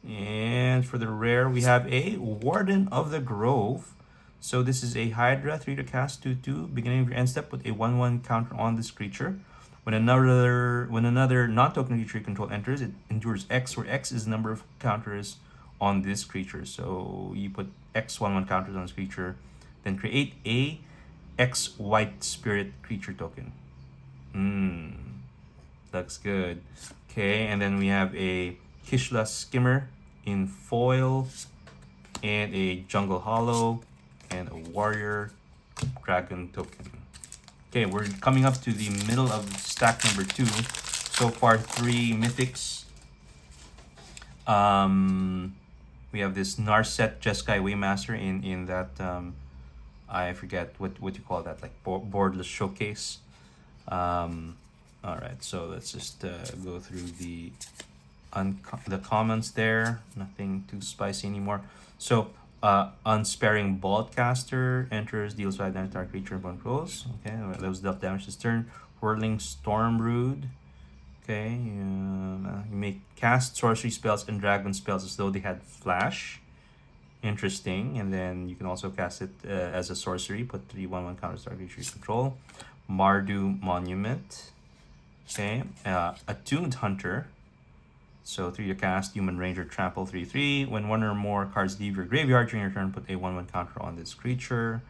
And for the rare, we have a Warden of the Grove. So this is a Hydra, 3 to cast, 2/2. Beginning of your end step, put a 1/1 counter on this creature. When another non-token creature you control enters, it endures X, where X is the number of counters on this creature. So you put X 1/1 counters on this creature, then create a X white spirit creature token. Looks good. Okay, and then we have a Kishla Skimmer in foil, and a Jungle Hollow, and a Warrior Dragon token. Okay, we're coming up to the middle of stack number 2. So far, 3 mythics. We have this Narset Jeskai Waymaster in that I forget what you call that, like boardless showcase. All right, so let's just go through the comments there. Nothing too spicy anymore. So Unsparing Boltcaster enters, deals 5 damage to target creature and controls. Okay, that was dealt damage this turn. Whirling Storm Brood. Okay, you may cast sorcery spells and dragon spells as though they had flash. Interesting. And then you can also cast it as a sorcery. Put 3/1/1 counters target creature you control. Mardu Monument. Okay, Attuned Hunter. So 3 to cast, Human Ranger, Trample 3/3. When one or more cards leave your graveyard during your turn, put a 1/1 counter on this creature.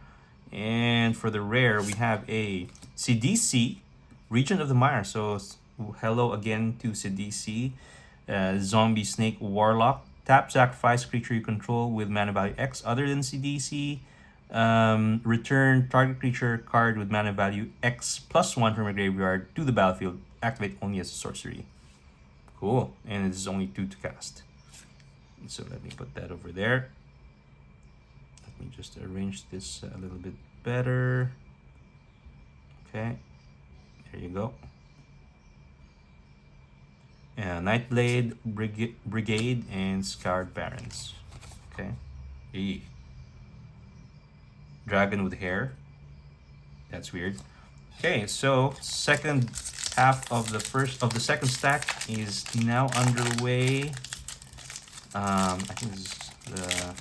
And for the rare, we have a CDC, Regent of the Mire. So hello again to CDC. Zombie Snake Warlock. Tap, sacrifice creature you control with mana value X other than CDC. Return target creature card with mana value X +1 from your graveyard to the battlefield. Activate only as a sorcery. Cool. And it is only 2 to cast. So let me put that over there. Let me just arrange this a little bit better. Okay. There you go. Nightblade, Brigade, and Scarred Barons. Okay. Eee. Dragon with hair. That's weird. Okay, so second half of the second stack is now underway. I think this is the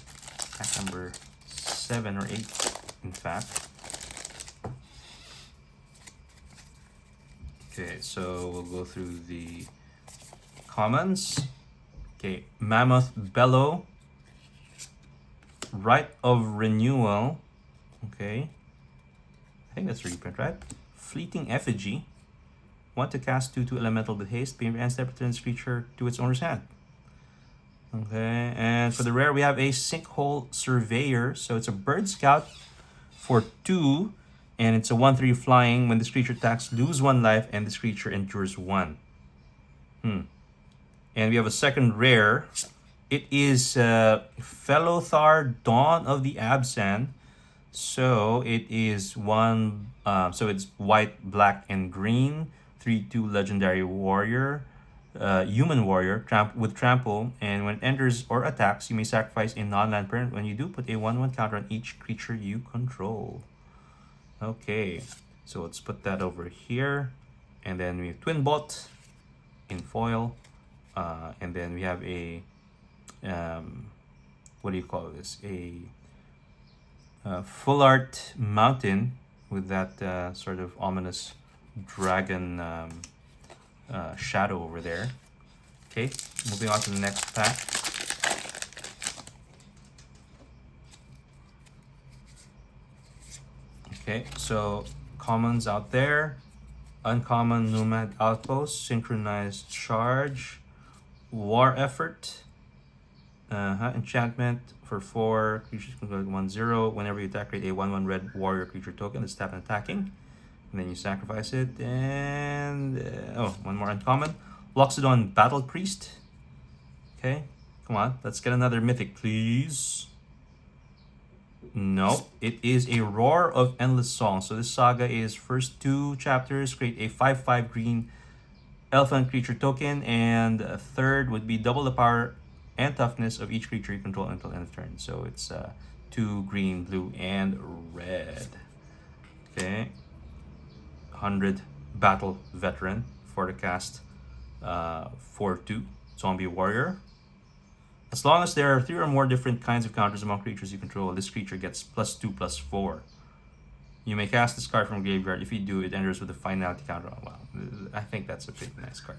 pack number 7 or 8, in fact. Okay, so we'll go through the commons. Okay, Mammoth Bellow, Rite of Renewal. Okay, I think that's reprint, right? Fleeting Effigy. Want to cast 2/2 elemental with haste. Pay and step returns creature to its owner's hand. Okay, and for the rare, we have a Sinkhole Surveyor. So it's a Bird Scout for 2, and it's a 1/3 flying. When this creature attacks, lose 1 life, and this creature endures 1. And we have a second rare. It is Fellothar, Dawn of the Absan. So it is one. So it's white, black, and green. 3/2 legendary warrior, human warrior with trample. And when it enters or attacks, you may sacrifice a non-land permanent. When you do, put a 1/1 counter on each creature you control. Okay, so let's put that over here, and then we have Twin Bolt in foil, and then we have a what do you call this? A full art mountain with that sort of ominous dragon shadow over there. Okay, moving on to the next pack. Okay, so commons out there. Uncommon Nomad Outpost, Synchronized Charge, War Effort, enchantment for 4 creatures can go 1/0. Whenever you attack, create a 1/1 red warrior creature token that's tap and attacking. And then you sacrifice it. And one more uncommon. Loxodon Battle Priest. Okay, come on, let's get another mythic, please. No, it is a Roar of Endless Song. So this saga is first 2 chapters. Create a 5/5 green elephant creature token, and a third would be double the power and toughness of each creature you control until end of turn. So it's 2 green, blue, and red. Okay, 100 Battle Veteran for the cast 4/2 Zombie Warrior. As long as there are 3 or more different kinds of counters among creatures you control, this creature gets +2/+4. You may cast this card from graveyard. If you do, it enters with a finality counter. Oh, wow, I think that's a pretty nice card.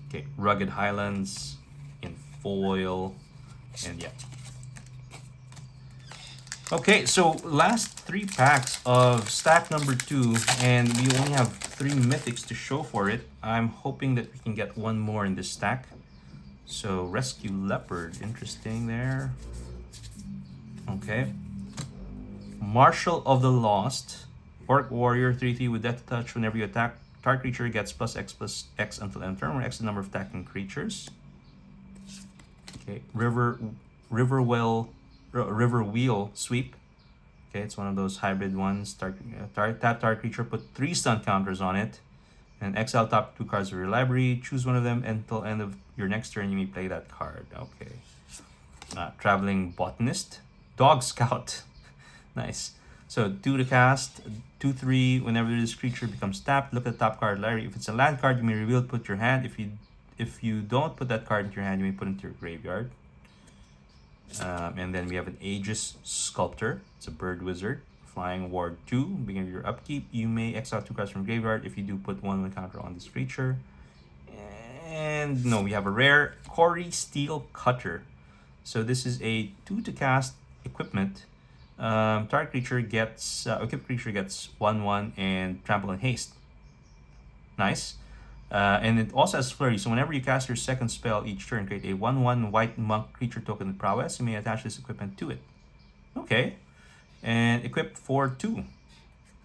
Okay, Rugged Highlands in foil, and yeah. Okay, so last 3 packs of stack number 2, and we only have 3 mythics to show for it. I'm hoping that we can get 1 more in this stack. So Rescue Leopard, interesting there. Okay. Marshal of the Lost, Orc Warrior, 3/3 with Death Touch. Whenever you attack, target creature gets +X/+X until end turn, where X is the number of attacking creatures. Okay, River Wheel Sweep. Okay, it's one of those hybrid ones. Tap target creature, put 3 stun counters on it, and exile top 2 cards of your library. Choose one of them until end of your next turn. You may play that card. Okay. Traveling Botanist, Dog Scout. Nice. So 2 to cast, 2/3. Whenever this creature becomes tapped, look at the top card library. If it's a land card, you may reveal it, put your hand. If you don't put that card into your hand, you may put it into your graveyard. And then we have an Aegis Sculptor. It's a bird wizard. Flying Ward 2. Beginning of your upkeep, you may exile 2 cards from graveyard. If you do, put 1 counter on this creature. And no, we have a rare Cory Steel Cutter. So this is a 2 to cast equipment. Target creature gets equipped creature gets 1/1 and trample and haste. Nice. And it also has flurry. So whenever you cast your second spell each turn, create a 1/1 white monk creature token with prowess. You may attach this equipment to it. Okay. And equip for 2.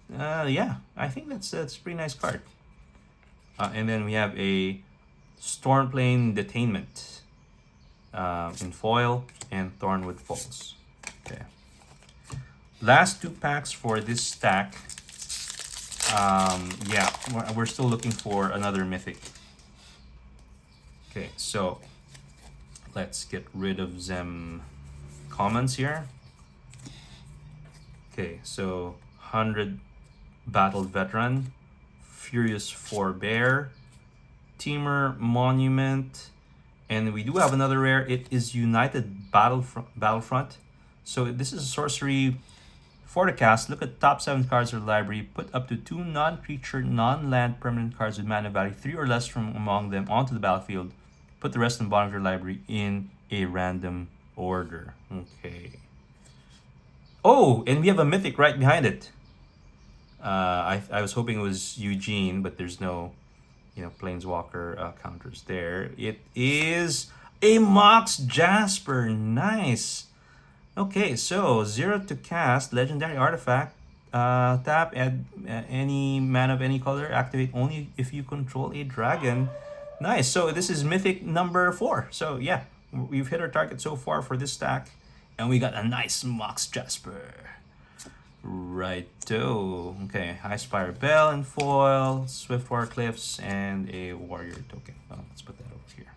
Yeah, I think that's a pretty nice card. And then we have a Stormplane Detainment in foil and Thornwood Falls. Okay. Last 2 packs for this stack. Yeah, we're still looking for another mythic. Okay, so let's get rid of them commons here. Okay, so 100 Battle Veteran, Furious Forebear, Teamer Monument, and we do have another rare. It is United Battlefront. So this is a sorcery for the cast. Look at top 7 cards of the library. Put up to 2 non-creature, non-land permanent cards with mana value 3 or less from among them onto the battlefield. Put the rest in the bottom of your library in a random order. Okay. Oh, and we have a mythic right behind it. I was hoping it was Eugene, but there's no, Planeswalker counters there. It is a Mox Jasper. Nice. Okay, so 0 to cast, legendary artifact. Tap, add any mana of any color, activate only if you control a dragon. Nice. So this is mythic number 4. So yeah, we've hit our target so far for this stack, and we got a nice Mox Jasper. Righto. Okay, High Spire Bell in foil, Swiftwater Cliffs, and a Warrior token. Oh, let's put that over here.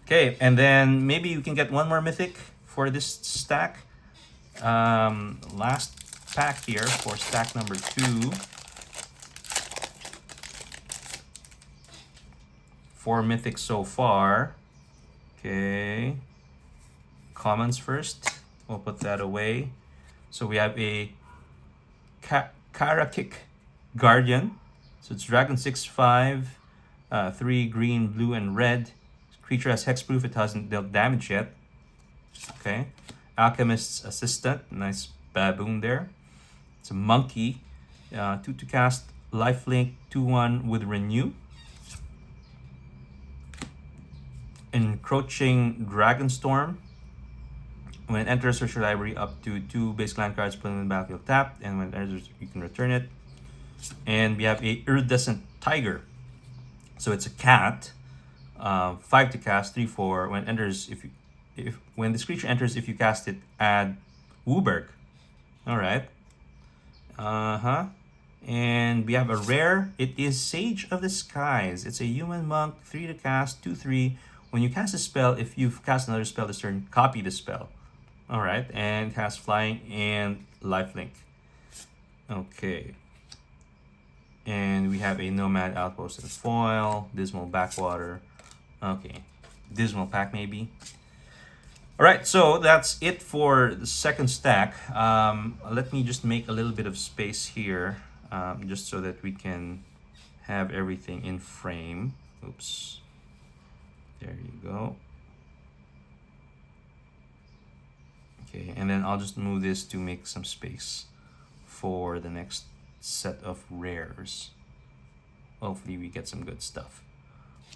Okay, and then maybe we can get one more mythic for this stack. Last pack here for stack number 2. 4 mythics so far. Okay. Commons first. We'll put that away. So we have a Karakik Guardian. So it's Dragon 6/5, 3 green, blue, and red. Creature has hexproof. It hasn't dealt damage yet. Okay. Alchemist's Assistant. Nice baboon there. It's a monkey. 2 to cast, lifelink, 2/1 with renew. Encroaching Dragonstorm. When it enters, search your library up to 2 basic land cards put in the battlefield tapped, and when it enters, you can return it. And we have a Iridescent Tiger. So it's a cat. 5 to cast, 3/4. When it enters, when this creature enters, if you cast it, add Wooburg. All right. And we have a rare. It is Sage of the Skies. It's a human monk. 3 to cast, 2/3. When you cast a spell, if you've cast another spell this turn, copy the spell. All right, and cast flying and lifelink. Okay. And we have a Nomad Outpost in foil, Dismal Backwater. Okay, Dismal Pack maybe. All right, so that's it for the second stack. Let me just make a little bit of space here, just so that we can have everything in frame. Oops. There you go. Okay, and then I'll just move this to make some space for the next set of rares. Hopefully we get some good stuff.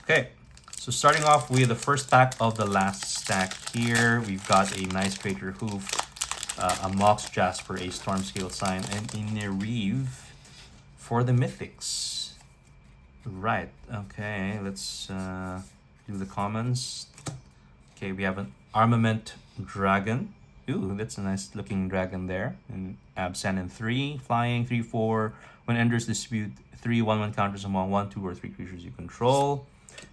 Okay, so starting off with the first pack of the last stack here, we've got a nice Crater Hoof, a Mox Jasper, a Stormscale Sign, and a Nereeve for the Mythics. Right, okay, let's do the commons. Okay, we have an armament dragon. Ooh, that's a nice looking dragon there. And Absent in 3, flying 3/4. When enters, distribute 3/1/1 counters among 1, 2, or 3 creatures you control.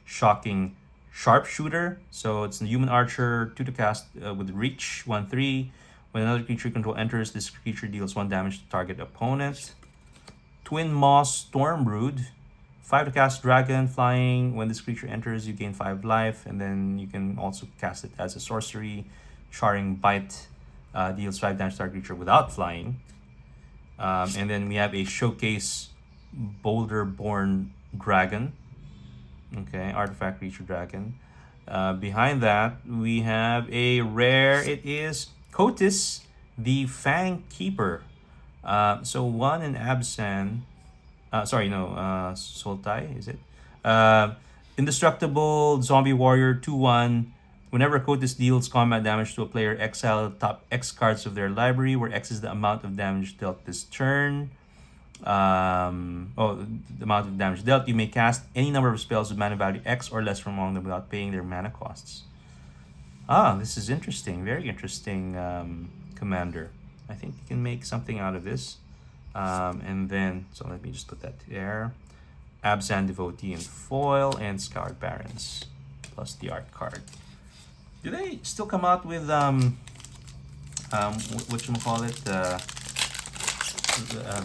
Shocking sharpshooter. So it's a human archer, 2 to cast with reach, 1/3. When another creature you control enters, this creature deals 1 damage to target opponent. Twin Maw Stormbrood. 5 to cast dragon, flying. When this creature enters, you gain 5 life, and then you can also cast it as a sorcery. Charring Bite deals 5 damage to target creature without flying. And then we have a Showcase Boulder-born Dragon. Okay, artifact creature dragon. Behind that, we have a rare. It is Kotis, the Fang Keeper. So 1 in Absan. Sultai, is it? Indestructible Zombie Warrior 2/1. Whenever Kotis deals combat damage to a player, exile top X cards of their library, where X is the amount of damage dealt this turn. The amount of damage dealt. You may cast any number of spells with mana value X or less from among them without paying their mana costs. This is interesting. Very interesting, commander. I think you can make something out of this. And then, so let me just put that there. Abzan Devotee in foil and Scoured Barons plus the art card. Do they still come out with whatchamacallit,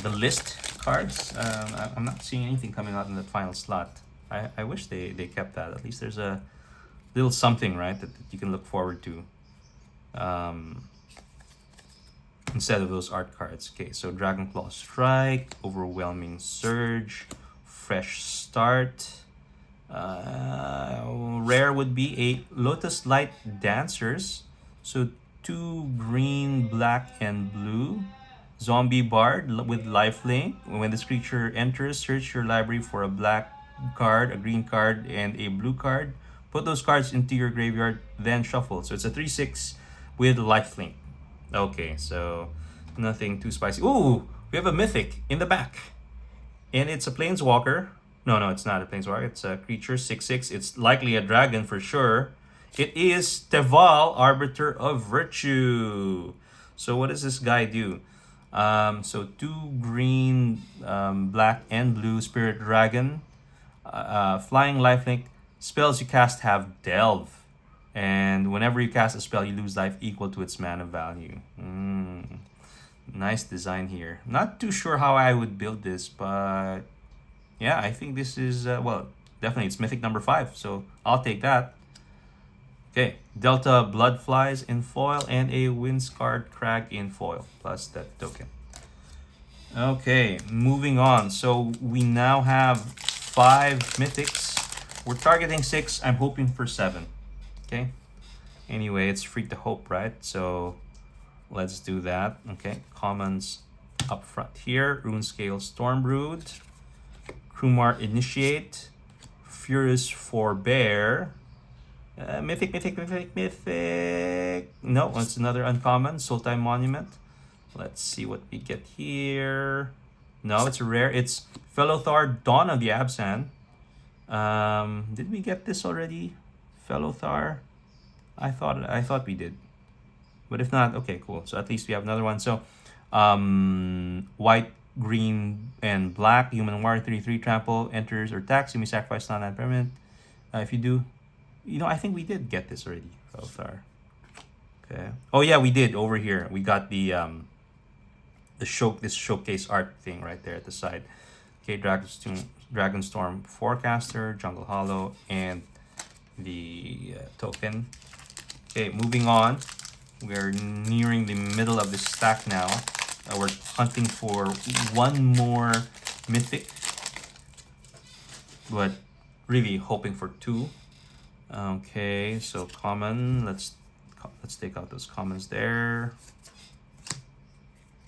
the list cards? I'm not seeing anything coming out in the final slot. I wish they kept that. At least there's a little something, right, that you can look forward to. Instead of those art cards. Okay, so Dragonclaw Strike, Overwhelming Surge, Fresh Start. Rare would be a Lotus Light Dancers. So 2 green, black, and blue. Zombie Bard with lifelink. When this creature enters, search your library for a black card, a green card, and a blue card. Put those cards into your graveyard, then shuffle. So it's a 3/6 with lifelink. Okay, so nothing too spicy. Ooh, we have a mythic in the back. And it's a planeswalker. No, it's not a planeswalker. It's a creature, 6/6. It's likely a dragon for sure. It is Teval, Arbiter of Virtue. So what does this guy do? So 2 green, black, and blue Spirit Dragon. Flying lifelink. Spells you cast have Delve. And whenever you cast a spell, you lose life equal to its mana value. Nice design here. Not too sure how I would build this, but yeah, I think this is, definitely it's Mythic number 5, so I'll take that. Okay, Delta Bloodflies in foil and a Windscarred Crag in foil, plus that token. Okay, moving on. So we now have 5 Mythics. We're targeting 6. I'm hoping for 7. Okay, anyway, it's free to hope, right? So let's do that. Okay, commons up front here. Runescale Stormbrood, Krumar Initiate, Furious Forbear, Mythic. No, it's another uncommon, Sultai Monument. Let's see what we get here. No, it's a rare. It's Fellothar, Dawn of the Absan. Did we get this already? Fellothar? I thought we did. But if not, okay, cool. So at least we have another one. So white, green, and black, human warrior, 3/3 trample, enters or attacks, you may sacrifice non-land permanent. If you do, I think we did get this already. Fellothar. Okay. Oh yeah, we did over here. We got the this showcase art thing right there at the side. Okay, Dragonstorm Forecaster, Jungle Hollow, and the token. Okay, moving on. We're nearing the middle of the stack now. We're hunting for 1 more mythic, but really hoping for 2. Okay, so common. Let's take out those commons there.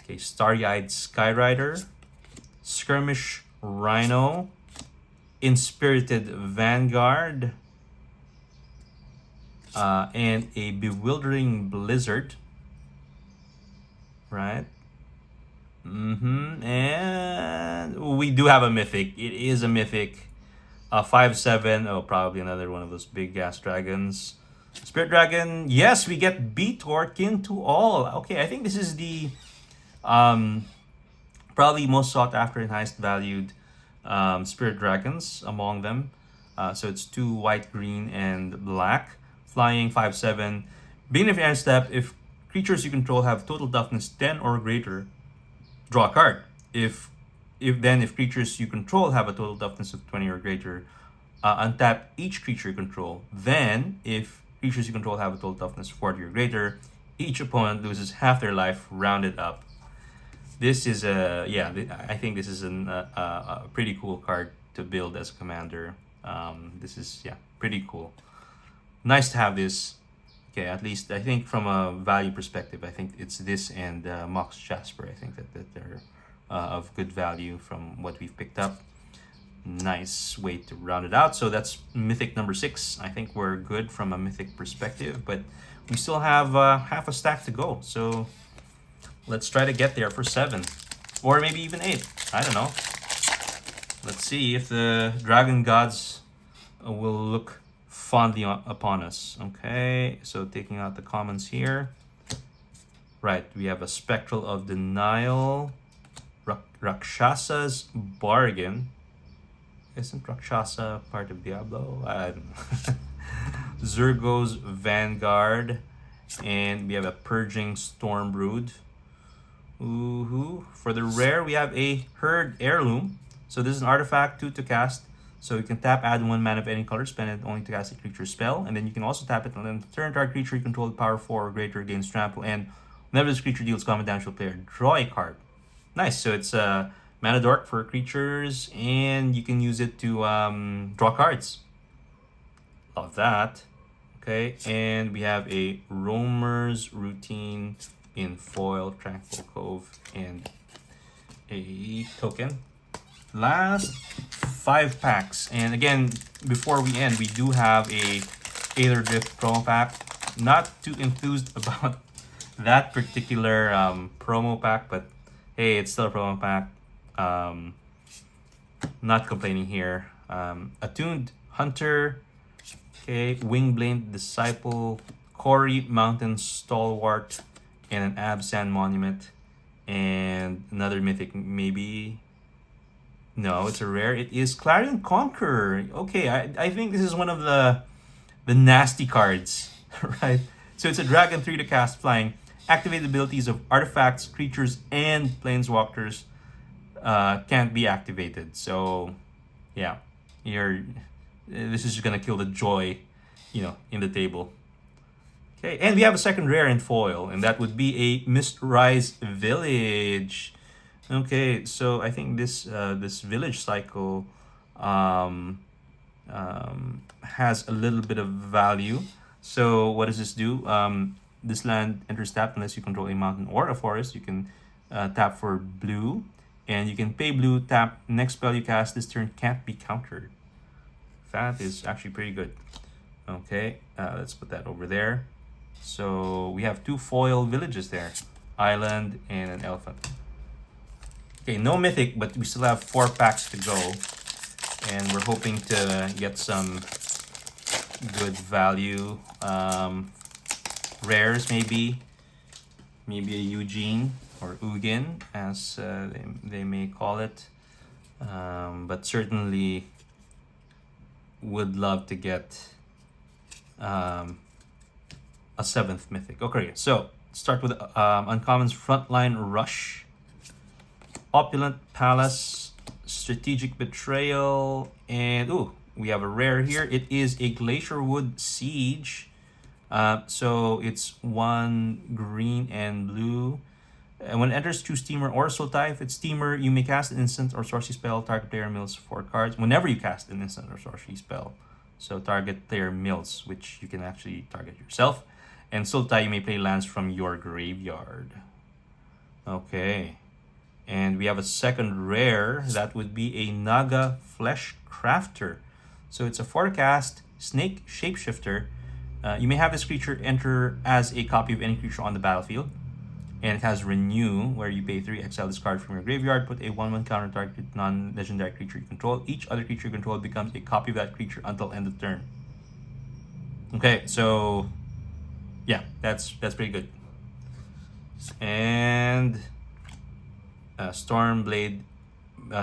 Okay, Starry-Eyed Skyrider, Skirmish Rhino, Inspirited Vanguard, and a Bewildering Blizzard, right? And we do have a mythic. It is a mythic, 5/7. Oh, probably another one of those big gas dragons. Spirit Dragon, yes, we get Beator kin to all. Okay, I think this is the um, probably most sought after and highest valued Spirit Dragons among them. So it's 2 white, green, and black. Flying 5/7. Beginning of your end step, if creatures you control have total toughness 10 or greater, draw a card. If creatures you control have a total toughness of 20 or greater, untap each creature you control. Then, if creatures you control have a total toughness 40 or greater, each opponent loses half their life, rounded up. This is I think this is a pretty cool card to build as a commander. This is pretty cool. Nice to have this. Okay, at least I think from a value perspective, I think it's this and Mox Jasper. I think that they're of good value from what we've picked up. Nice way to round it out. So that's Mythic number 6. I think we're good from a Mythic perspective, but we still have half a stack to go. So let's try to get there for 7. Or maybe even 8. I don't know. Let's see if the Dragon Gods will look fondly upon us. Okay, so taking out the commons here. Right, we have a Spectral of Denial. Rakshasa's Bargain. Isn't Rakshasa part of Diablo? I don't know. Zurgo's Vanguard. And we have a Purging Stormbrood. Ooh. For the rare, we have a Herd Heirloom. So this is an artifact, 2 to cast. So you can tap, add 1 mana of any color, spend it only to cast a creature spell. And then you can also tap it, and then turn target creature you control power 4 or greater gains trample. And whenever this creature deals combat damage to a player, draw a card. Nice. So it's mana dork for creatures, and you can use it to draw cards. Love that. Okay, and we have a Roamer's Routine in foil, Tranquil Cove, and a token. Last 5 packs, and again, before we end, we do have a Aether Drift promo pack. Not too enthused about that particular promo pack, but hey, it's still a promo pack. Not complaining here. Attuned Hunter, okay, Wingblade Disciple, Cory Mountain Stalwart, and an Absand Monument, and another mythic maybe. No, it's a rare. It is Clarion Conqueror. Okay, I think this is one of the nasty cards, right? So it's a dragon 3 to cast flying. Activate the abilities of artifacts, creatures, and planeswalkers can't be activated. So yeah, this is gonna kill the joy, in the table. Okay, and we have a second rare in foil, and that would be a Mistrise Village. Okay, so I think this village cycle has a little bit of value. So what does this do? This land enters tapped unless you control a mountain or a forest. You can tap for blue, and you can pay blue, tap, next spell you cast this turn can't be countered. That is actually pretty good. Okay, let's put that over there. So we have 2 foil villages there, island and an elephant. Okay, no mythic, but we still have 4 packs to go, and we're hoping to get some good value. Rares maybe a Eugene or Ugin, as they may call it, but certainly would love to get a 7th mythic. Okay, so start with uncommons. Frontline Rush, Opulent Palace, Strategic Betrayal, and we have a rare here. It is a Glacierwood Siege. So it's 1 green and blue. And when it enters, choose Steamer or Sultai. If it's Steamer, you may cast an instant or sorcery spell. Target player mills 4 cards. Whenever you cast an instant or sorcery spell. So target player mills, which you can actually target yourself. And Sultai, you may play lands from your graveyard. Okay. And we have a second rare. That would be a Naga Flesh Crafter. So it's a 4-cast Snake Shapeshifter. You may have this creature enter as a copy of any creature on the battlefield. And it has Renew, where you pay 3, exile this card from your graveyard, put a 1/1 counter target non-legendary creature you control. Each other creature you control becomes a copy of that creature until end of turn. Okay, so yeah, that's pretty good. And Storm Blade,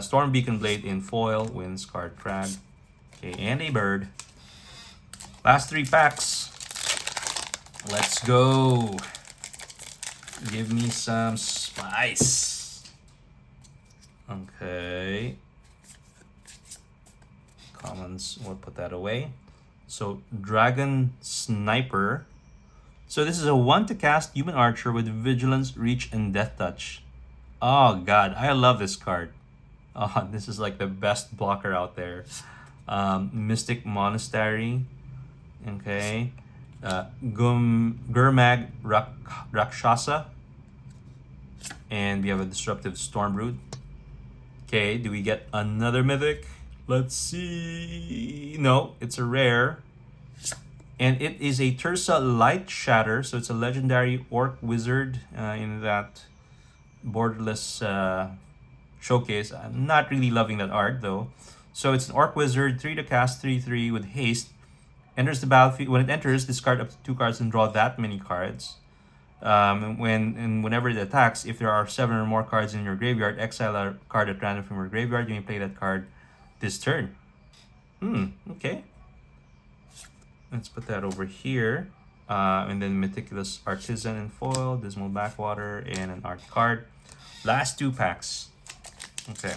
Storm Beacon Blade in foil, wins card crag. Okay, and a bird. Last 3 packs. Let's go. Give me some spice. Okay. Commons, we'll put that away. So, Dragon Sniper. So this is a 1 to cast human archer with vigilance, reach, and death touch. Oh god, I love this card. Oh, this is like the best blocker out there. Mystic Monastery. Okay. Gurmag Rakshasa. And we have a Disruptive Stormbrood. Okay, do we get another mythic? Let's see. No, it's a rare. And it is a Tursa Light Shatter. So it's a legendary orc wizard in that borderless showcase. I'm not really loving that art though. So it's an orc wizard, 3 to cast, 3/3 with haste. Enters the battlefield. When it enters, discard up to 2 cards and draw that many cards. Whenever it attacks, if there are 7 or more cards in your graveyard, exile a card at random from your graveyard. You may play that card this turn. Okay. Let's put that over here. And then Meticulous Artisan in foil, Dismal Backwater, and an art card. Last 2 packs. Okay.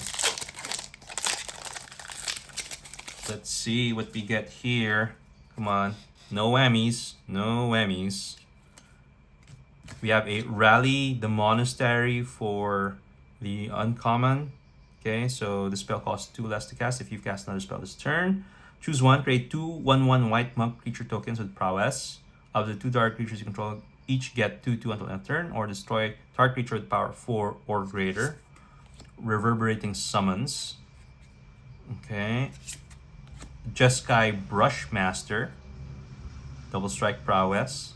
Let's see what we get here. Come on. No whammies. No whammies. We have a Rally the Monastery for the uncommon. Okay, so the spell costs 2 less to cast if you cast another spell this turn. Choose 1, create 2 1/1 white monk creature tokens with prowess. Of the 2 dark creatures you control, each get 2/2 until end of turn, or destroy target creature with power 4 or greater. Reverberating Summons. Okay. Jeskai Brushmaster. Double Strike Prowess.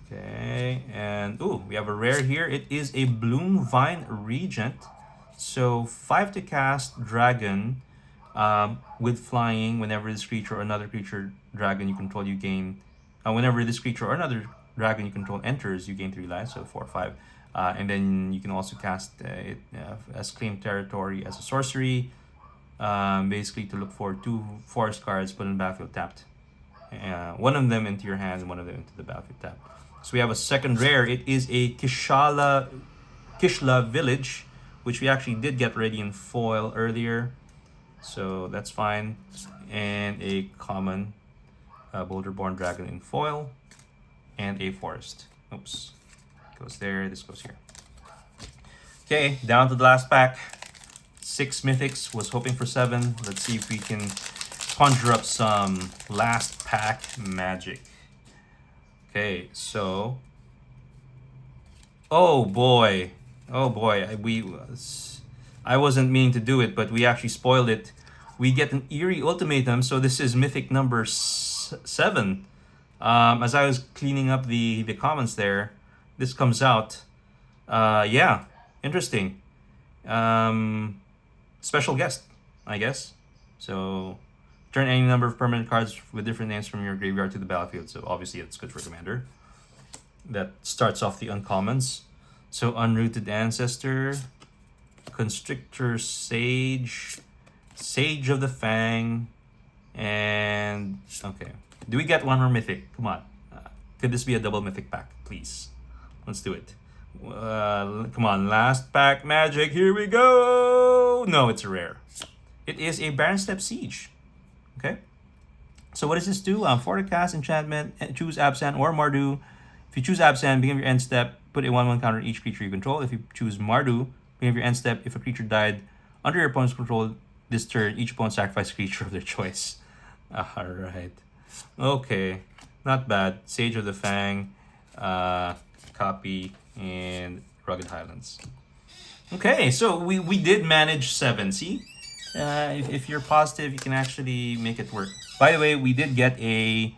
Okay, and we have a rare here. It is a Bloom Vine Regent. So 5 to cast dragon with flying. Whenever this creature or another creature dragon you control, you gain. Whenever this creature or another dragon you control enters, you gain 3 lives, so 4 or 5. And then you can also cast it as claimed territory as a sorcery. Basically to look for 2 forest cards put in the battlefield tapped. One of them into your hand and one of them into the battlefield tapped. So we have a second rare. It is a Kishla Village, which we actually did get ready in foil earlier. So that's fine. And a common Boulderborn Dragon in foil. And a forest. Oops. Goes there, this goes here. Okay, down to the last pack. 6 mythics, was hoping for 7. Let's see if we can conjure up some last pack magic. Okay, so oh boy, I wasn't meaning to do it, but we actually spoiled it. We get an Eerie Ultimatum, so this is mythic number 7. As I was cleaning up the comments there, this comes out. Yeah, interesting. Special guest, I guess. So turn any number of permanent cards with different names from your graveyard to the battlefield. So obviously it's good for Commander. That starts off the uncommons. So Unrooted Ancestor, Constrictor Sage, Sage of the Fang, and okay. Do we get one more mythic? Come on. Could this be a double mythic pack, please? Let's do it. Come on, last pack magic. Here we go. No, it's a rare. It is a Baron Step Siege. Okay. So what does this do? For the cast enchantment, choose Absan or Mardu. If you choose Absan, beginning of your end step, put a 1/1 counter on each creature you control. If you choose Mardu, beginning of your end step, if a creature died under your opponent's control this turn, each opponent sacrifice a creature of their choice. Alright. Okay. Not bad. Sage of the Fang, copy, and Rugged Highlands. Okay, so we did manage 7. See? If you're positive, you can actually make it work. By the way, we did get a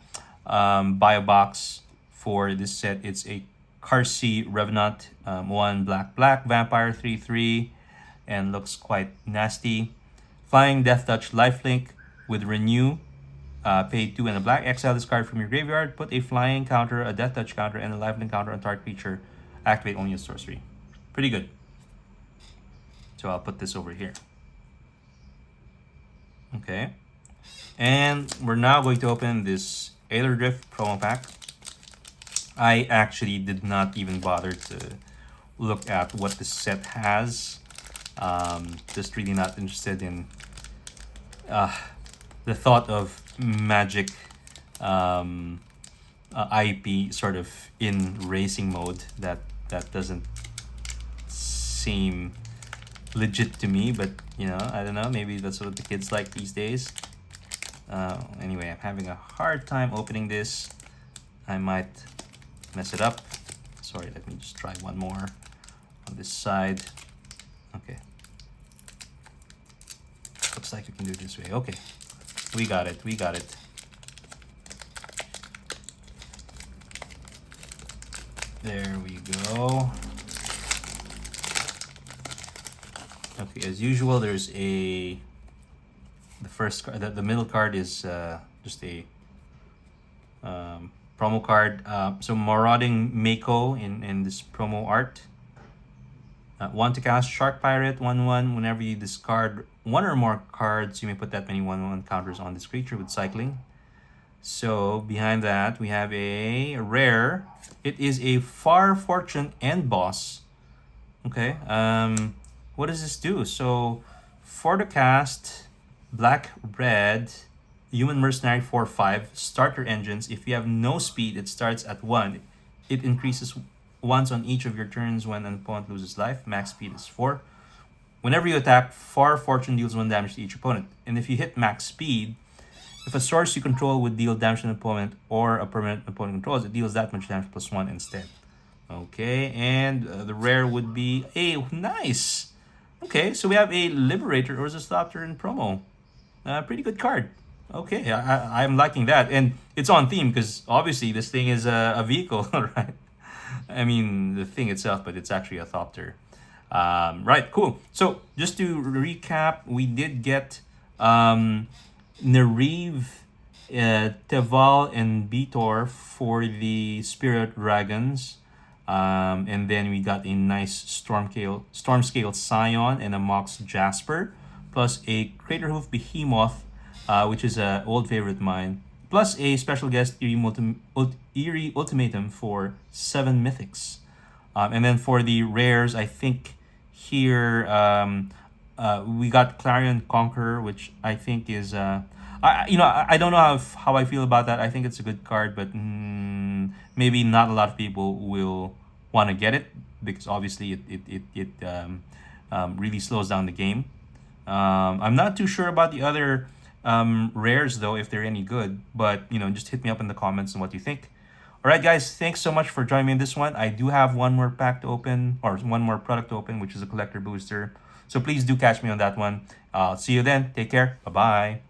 bio box for this set. It's a Karsi Revenant, 1 black vampire 3/3, and looks quite nasty. Flying Death Touch Lifelink with Renew. Pay 2 and a black. Exile this card from your graveyard. Put a flying counter, a death touch counter, and a lifelink counter on target creature. Activate only a sorcery. Pretty good. So I'll put this over here. Okay. And we're now going to open this Ailer Drift promo pack. I actually did not even bother to look at what this set has. Just really not interested in the thought of Magic IP sort of in racing mode. That doesn't seem legit to me, but you know, I don't know, maybe that's what the kids like these days. Anyway, I'm having a hard time opening this. I might mess it up. Sorry, let me just try one more on this side. Okay, looks like we can do it this way. Okay, we got it. There we go. Okay, as usual, there's the first card. The middle card is just a promo card. So Marauding Mako in this promo art. Want to cast Shark Pirate 1/1. Whenever you discard one or more cards, you may put that many 1/1 counters on this creature with cycling. So behind that, we have a rare. It is a Far Fortune End Boss. Okay. What does this do? So for the cast, black, red, Human Mercenary 4/5, starter engines. If you have no speed, it starts at 1. It increases once on each of your turns when an opponent loses life. Max speed is 4. Whenever you attack, Far Fortune deals 1 damage to each opponent. And if you hit max speed, if a source you control would deal damage to an opponent or a permanent opponent controls, it deals that much damage plus 1 instead. Okay, and the rare would be a nice. Okay, so we have a Liberator or Disruptor in promo. Pretty good card. Okay, I'm liking that. And it's on theme because obviously this thing is a vehicle, right? I mean, the thing itself, but it's actually a Thopter. Right, cool. So just to recap, we did get Nariv, Teval, and Beator for the Spirit Dragons. And then we got a nice Stormscale Scion and a Mox Jasper, plus a Craterhoof Behemoth, which is an old favorite of mine, plus a special guest Eerie Ultimatum for 7 mythics. And then for the rares, I think here we got Clarion Conqueror, which I think is I don't know how I feel about that. I think it's a good card, but maybe not a lot of people will want to get it because obviously it really slows down the game. I'm not too sure about the other rares though, if they're any good, but you know, just hit me up in the comments on what you think. All right, guys, thanks so much for joining me in this one. I do have one more pack to open, or one more product to open, which is a collector booster. So please do catch me on that one. I'll see you then. Take care. Bye-bye.